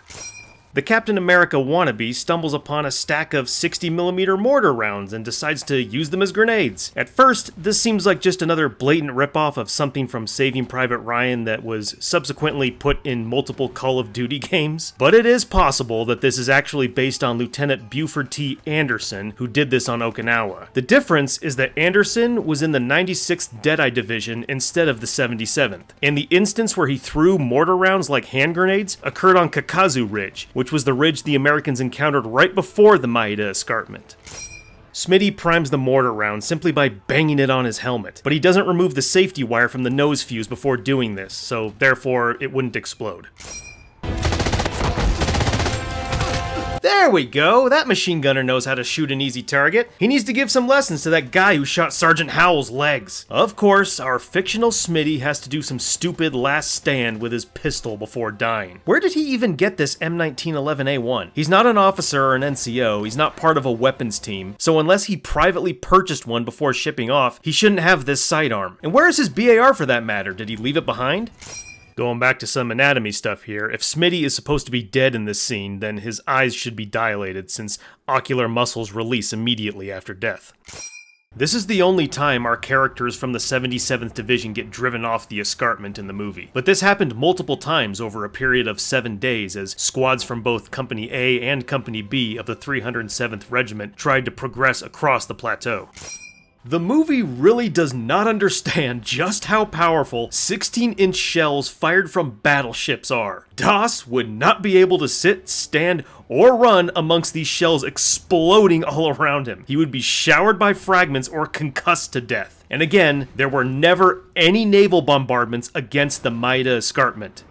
The Captain America wannabe stumbles upon a stack of 60mm mortar rounds and decides to use them as grenades. At first, this seems like just another blatant ripoff of something from Saving Private Ryan that was subsequently put in multiple Call of Duty games, but it is possible that this is actually based on Lieutenant Buford T. Anderson, who did this on Okinawa. The difference is that Anderson was in the 96th Deadeye Division instead of the 77th, and the instance where he threw mortar rounds like hand grenades occurred on Hacksaw Ridge, which was the ridge the Americans encountered right before the Maeda Escarpment. Smitty primes the mortar round simply by banging it on his helmet, but he doesn't remove the safety wire from the nose fuse before doing this, so therefore it wouldn't explode. There we go! That machine gunner knows how to shoot an easy target. He needs to give some lessons to that guy who shot Sergeant Howell's legs. Of course, our fictional Smitty has to do some stupid last stand with his pistol before dying. Where did he even get this M1911A1? He's not an officer or an NCO, he's not part of a weapons team, so unless he privately purchased one before shipping off, he shouldn't have this sidearm. And where is his BAR for that matter? Did he leave it behind? Going back to some anatomy stuff here, if Smitty is supposed to be dead in this scene, then his eyes should be dilated since ocular muscles release immediately after death. This is the only time our characters from the 77th Division get driven off the escarpment in the movie, but this happened multiple times over a period of 7 days as squads from both Company A and Company B of the 307th Regiment tried to progress across the plateau. The movie really does not understand just how powerful 16-inch shells fired from battleships are. Das would not be able to sit, stand, or run amongst these shells exploding all around him. He would be showered by fragments or concussed to death. And again, there were never any naval bombardments against the Maeda Escarpment.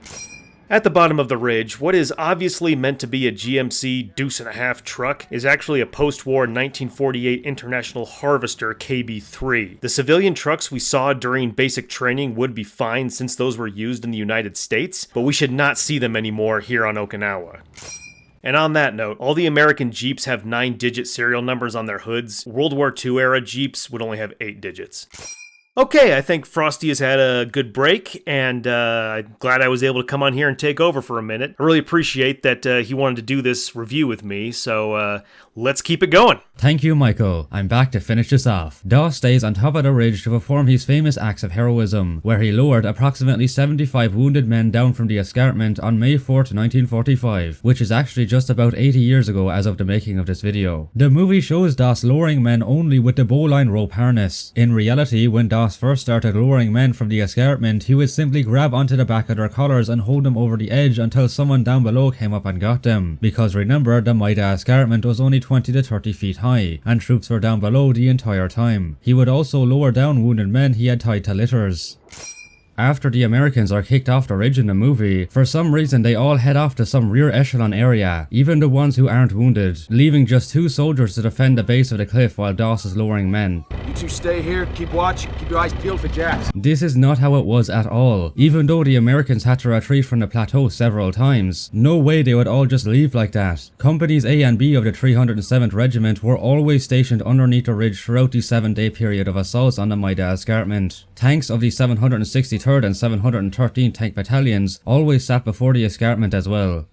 At the bottom of the ridge, what is obviously meant to be a GMC deuce-and-a-half truck is actually a post-war 1948 International Harvester KB-3. The civilian trucks we saw during basic training would be fine since those were used in the United States, but we should not see them anymore here on Okinawa. And on that note, all the American Jeeps have 9-digit serial numbers on their hoods. World War II era Jeeps would only have 8 digits. Okay, I think Frosty has had a good break, and I'm glad I was able to come on here and take over for a minute. I really appreciate that he wanted to do this review with me, so let's keep it going. Thank you, Michael. I'm back to finish this off. Das stays on top of the ridge to perform his famous acts of heroism, where he lowered approximately 75 wounded men down from the escarpment on May 4th, 1945, which is actually just about 80 years ago as of the making of this video. The movie shows Das lowering men only with the bowline rope harness. In reality, when Das first started lowering men from the escarpment, he would simply grab onto the back of their collars and hold them over the edge until someone down below came up and got them. Because remember, the Maeda escarpment was only 20 to 30 feet high, and troops were down below the entire time. He would also lower down wounded men he had tied to litters. After the Americans are kicked off the ridge in the movie, for some reason they all head off to some rear echelon area, even the ones who aren't wounded, leaving just 2 soldiers to defend the base of the cliff while Das is lowering men. You two stay here, keep watch, keep your eyes peeled for Jacks. This is not how it was at all. Even though the Americans had to retreat from the plateau several times, no way they would all just leave like that. Companies A and B of the 307th Regiment were always stationed underneath the ridge throughout the 7-day period of assaults on the Maeda Escarpment. Tanks of the 763rd and 713th Tank Battalions always sat before the escarpment as well.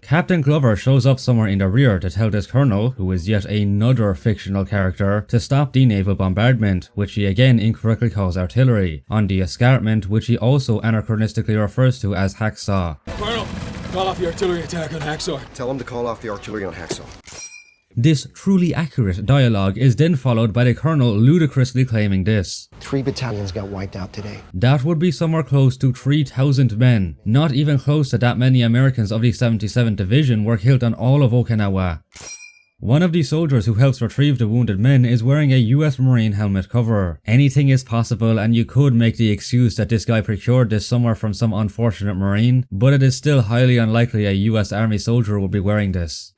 Captain Glover shows up somewhere in the rear to tell this colonel, who is yet another fictional character, to stop the naval bombardment, which he again incorrectly calls artillery, on the escarpment, which he also anachronistically refers to as Hacksaw. Colonel, call off the artillery attack on Hacksaw. Tell him to call off the artillery on Hacksaw. This truly accurate dialogue is then followed by the colonel ludicrously claiming this. 3 battalions got wiped out today. That would be somewhere close to 3,000 men. Not even close to that many Americans of the 77th Division were killed on all of Okinawa. One of the soldiers who helps retrieve the wounded men is wearing a US Marine helmet cover. Anything is possible, and you could make the excuse that this guy procured this somewhere from some unfortunate Marine, but it is still highly unlikely a US Army soldier would be wearing this.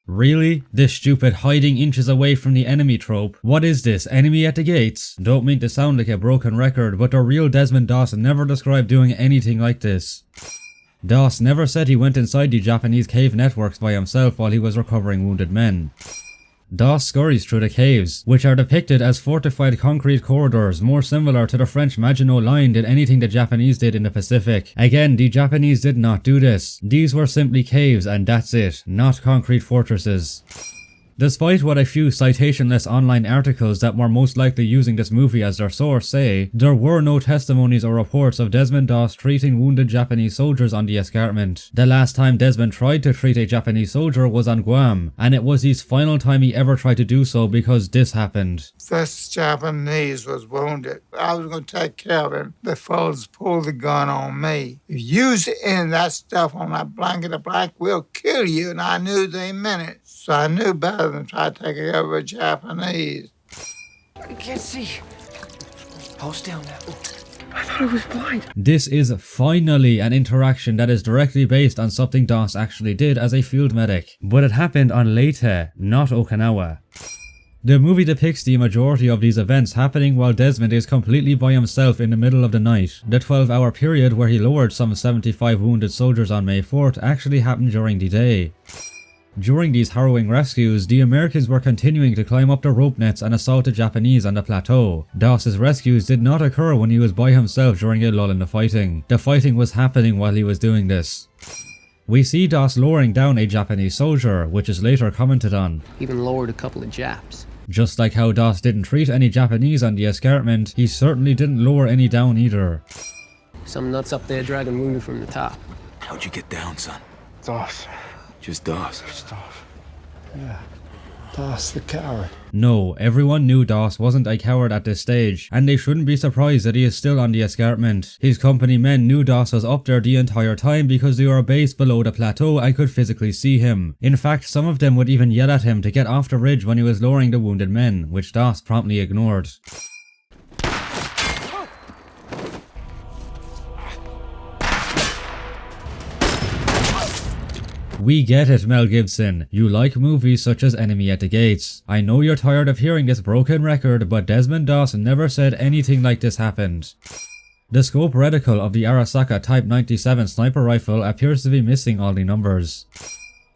Really? This stupid hiding inches away from the enemy trope? What is this, enemy at the gates? Don't mean to sound like a broken record, but the real Desmond Doss never described doing anything like this. Doss never said he went inside the Japanese cave networks by himself while he was recovering wounded men. Doss scurries through the caves, which are depicted as fortified concrete corridors more similar to the French Maginot Line than anything the Japanese did in the Pacific. Again, the Japanese did not do this. These were simply caves and that's it, not concrete fortresses. Despite what a few citationless online articles that were most likely using this movie as their source say, there were no testimonies or reports of Desmond Doss treating wounded Japanese soldiers on the escarpment. The last time Desmond tried to treat a Japanese soldier was on Guam, and it was his final time he ever tried to do so because this happened. This Japanese was wounded. I was going to take care of him. The fellas pulled the gun on me. If you use any of that stuff on that blanket of black, we'll kill you, and I knew they meant it. So I knew better than try to take care of a Japanese. I can't see. Hold still now. I thought I was blind. This is finally an interaction that is directly based on something Doss actually did as a field medic. But it happened on Leyte, not Okinawa. The movie depicts the majority of these events happening while Desmond is completely by himself in the middle of the night. The 12-hour period where he lowered some 75 wounded soldiers on May 4th actually happened during the day. During these harrowing rescues, the Americans were continuing to climb up the rope nets and assault the Japanese on the plateau. Doss's rescues did not occur when he was by himself during a lull in the fighting. The fighting was happening while he was doing this. We see Doss lowering down a Japanese soldier, which is later commented on. Even lowered a couple of Japs. Just like how Doss didn't treat any Japanese on the escarpment, he certainly didn't lower any down either. Some nuts up there dragging wounded from the top. How'd you get down, son? Doss. Just Doss. Just Doss. Yeah. Doss the coward. No, everyone knew Doss wasn't a coward at this stage, and they shouldn't be surprised that he is still on the escarpment. His company men knew Doss was up there the entire time because they were based below the plateau and could physically see him. In fact, some of them would even yell at him to get off the ridge when he was lowering the wounded men, which Doss promptly ignored. We get it, Mel Gibson. You like movies such as Enemy at the Gates. I know you're tired of hearing this broken record, but Desmond Doss never said anything like this happened. The scope reticle of the Arasaka Type 97 sniper rifle appears to be missing all the numbers.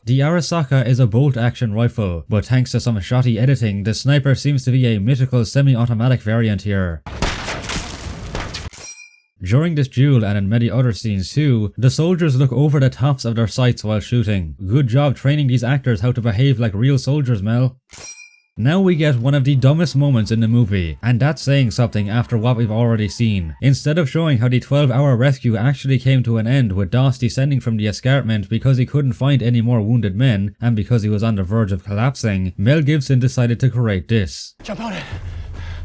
The Arasaka is a bolt-action rifle, but thanks to some shoddy editing, the sniper seems to be a mythical semi-automatic variant here. During this duel and in many other scenes too, the soldiers look over the tops of their sights while shooting. Good job training these actors how to behave like real soldiers, Mel. Now we get one of the dumbest moments in the movie, and that's saying something after what we've already seen. Instead of showing how the 12-hour rescue actually came to an end with Doss descending from the escarpment because he couldn't find any more wounded men and because he was on the verge of collapsing, Mel Gibson decided to create this. Jump on it.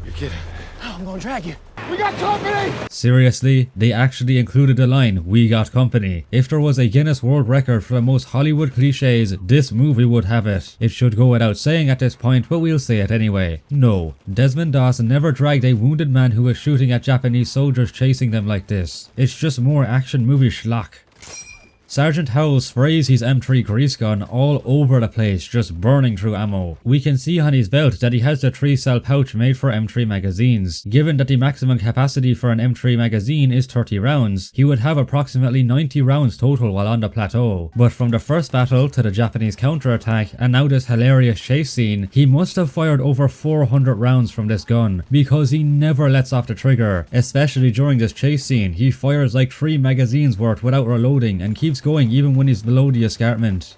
You're kidding. Oh, I'm gonna drag you. We got company! Seriously, they actually included the line, "We got company." If there was a Guinness World Record for the most Hollywood cliches, this movie would have it. It should go without saying at this point, but we'll say it anyway. No, Desmond Doss never dragged a wounded man who was shooting at Japanese soldiers chasing them like this. It's just more action movie schlock. Sergeant Howell sprays his M3 grease gun all over the place, just burning through ammo. We can see on his belt that he has the 3-cell pouch made for M3 magazines. Given that the maximum capacity for an M3 magazine is 30 rounds, he would have approximately 90 rounds total while on the plateau. But from the first battle to the Japanese counterattack and now this hilarious chase scene, he must have fired over 400 rounds from this gun, because he never lets off the trigger. Especially during this chase scene, he fires like 3 magazines worth without reloading and keeps going even when he's below the escarpment.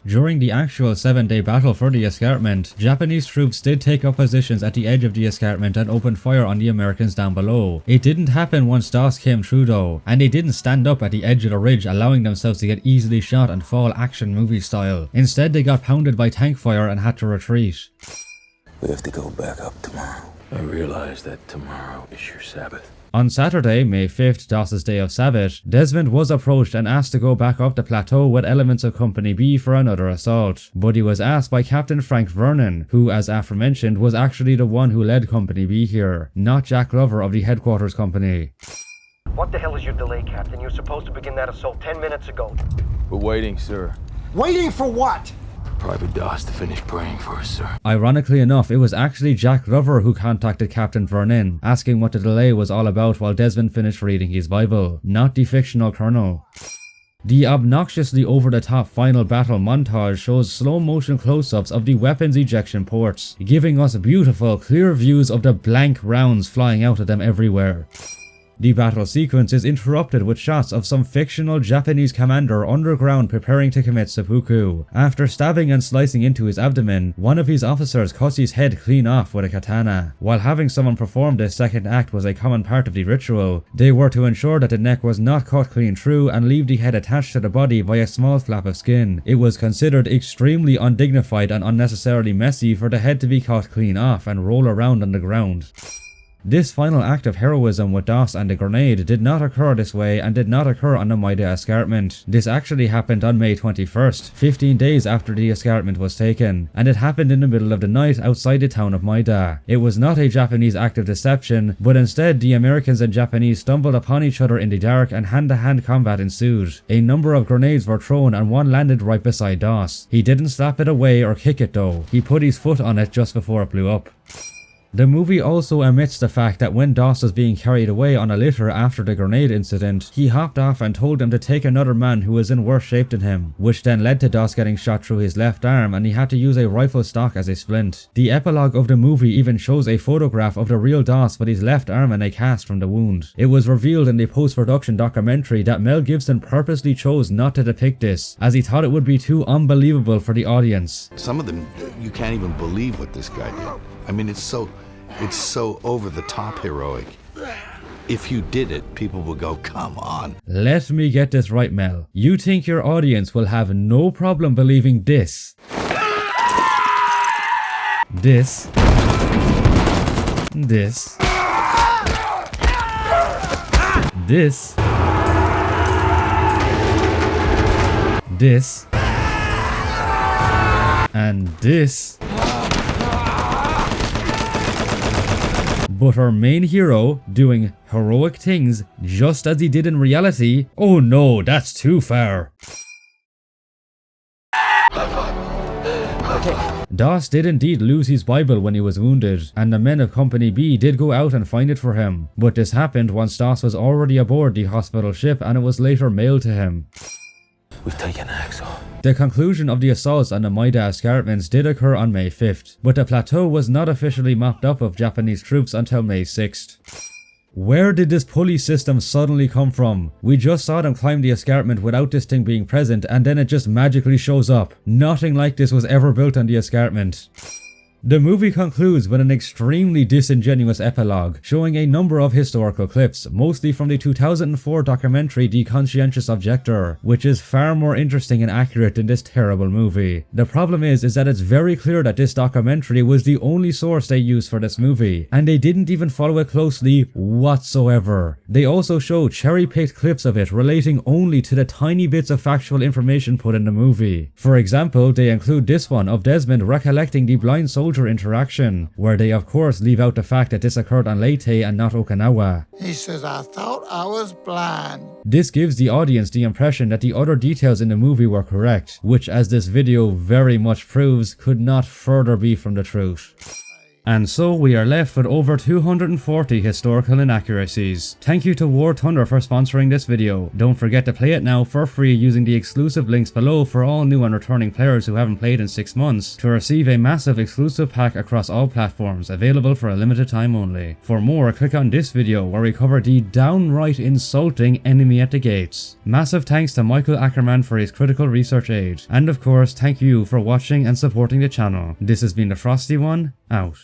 During the actual 7-day battle for the escarpment, Japanese troops did take up positions at the edge of the escarpment and opened fire on the Americans down below. It didn't happen once Doss came through though, and they didn't stand up at the edge of the ridge allowing themselves to get easily shot and fall action movie style. Instead they got pounded by tank fire and had to retreat. We have to go back up tomorrow. I realize that tomorrow is your Sabbath. On Saturday, May 5th, Doss's day of Sabbath, Desmond was approached and asked to go back up the plateau with elements of Company B for another assault. But he was asked by Captain Frank Vernon, who, as aforementioned, was actually the one who led Company B here, not Jack Glover of the Headquarters Company. What the hell is your delay, Captain? You're supposed to begin that assault 10 minutes ago. We're waiting, sir. Waiting for what? Private Doss to finish praying for us, sir. Ironically enough, it was actually Jack Glover who contacted Captain Vernon, asking what the delay was all about while Desmond finished reading his Bible, not the fictional colonel. The obnoxiously over-the-top final battle montage shows slow-motion close-ups of the weapons ejection ports, giving us beautiful, clear views of the blank rounds flying out of them everywhere. The battle sequence is interrupted with shots of some fictional Japanese commander underground preparing to commit seppuku. After stabbing and slicing into his abdomen, one of his officers cuts his head clean off with a katana. While having someone perform this second act was a common part of the ritual, they were to ensure that the neck was not cut clean through and leave the head attached to the body by a small flap of skin. It was considered extremely undignified and unnecessarily messy for the head to be cut clean off and roll around on the ground. This final act of heroism with Doss and the grenade did not occur this way and did not occur on the Maeda escarpment. This actually happened on May 21st, 15 days after the escarpment was taken, and it happened in the middle of the night outside the town of Maeda. It was not a Japanese act of deception, but instead the Americans and Japanese stumbled upon each other in the dark and hand-to-hand combat ensued. A number of grenades were thrown and one landed right beside Doss. He didn't slap it away or kick it though, he put his foot on it just before it blew up. The movie also omits the fact that when Doss was being carried away on a litter after the grenade incident, he hopped off and told him to take another man who was in worse shape than him, which then led to Doss getting shot through his left arm and he had to use a rifle stock as a splint. The epilogue of the movie even shows a photograph of the real Doss with his left arm in a cast from the wound. It was revealed in the post-production documentary that Mel Gibson purposely chose not to depict this, as he thought it would be too unbelievable for the audience. Some of them, you can't even believe what this guy did. I mean, it's so over the top heroic. If you did it, people would go, come on. Let me get this right, Mel. You think your audience will have no problem believing this? This. This. This. This. And this. But our main hero doing heroic things just as he did in reality? Oh no, that's too far. Okay. Doss did indeed lose his Bible when he was wounded, and the men of Company B did go out and find it for him. But this happened once Doss was already aboard the hospital ship and it was later mailed to him. We've taken Hacksaw. The conclusion of the assaults on the Maeda escarpments did occur on May 5th, but the plateau was not officially mopped up of Japanese troops until May 6th. Where did this pulley system suddenly come from? We just saw them climb the escarpment without this thing being present and then it just magically shows up. Nothing like this was ever built on the escarpment. The movie concludes with an extremely disingenuous epilogue, showing a number of historical clips, mostly from the 2004 documentary The Conscientious Objector, which is far more interesting and accurate than this terrible movie. The problem is that it's very clear that this documentary was the only source they used for this movie, and they didn't even follow it closely whatsoever. They also show cherry-picked clips of it relating only to the tiny bits of factual information put in the movie. For example, they include this one of Desmond recollecting the blind soldier interaction, where they of course leave out the fact that this occurred on Leyte and not Okinawa. He says, I thought I was blind. This gives the audience the impression that the other details in the movie were correct, which, as this video very much proves, could not further be from the truth. And so we are left with over 240 historical inaccuracies. Thank you to War Thunder for sponsoring this video. Don't forget to play it now for free using the exclusive links below for all new and returning players who haven't played in 6 months to receive a massive exclusive pack across all platforms, available for a limited time only. For more, click on this video where we cover the downright insulting enemy at the gates. Massive thanks to Michael Ackerman for his critical research aid. And of course, thank you for watching and supporting the channel. This has been the Frosty One, out.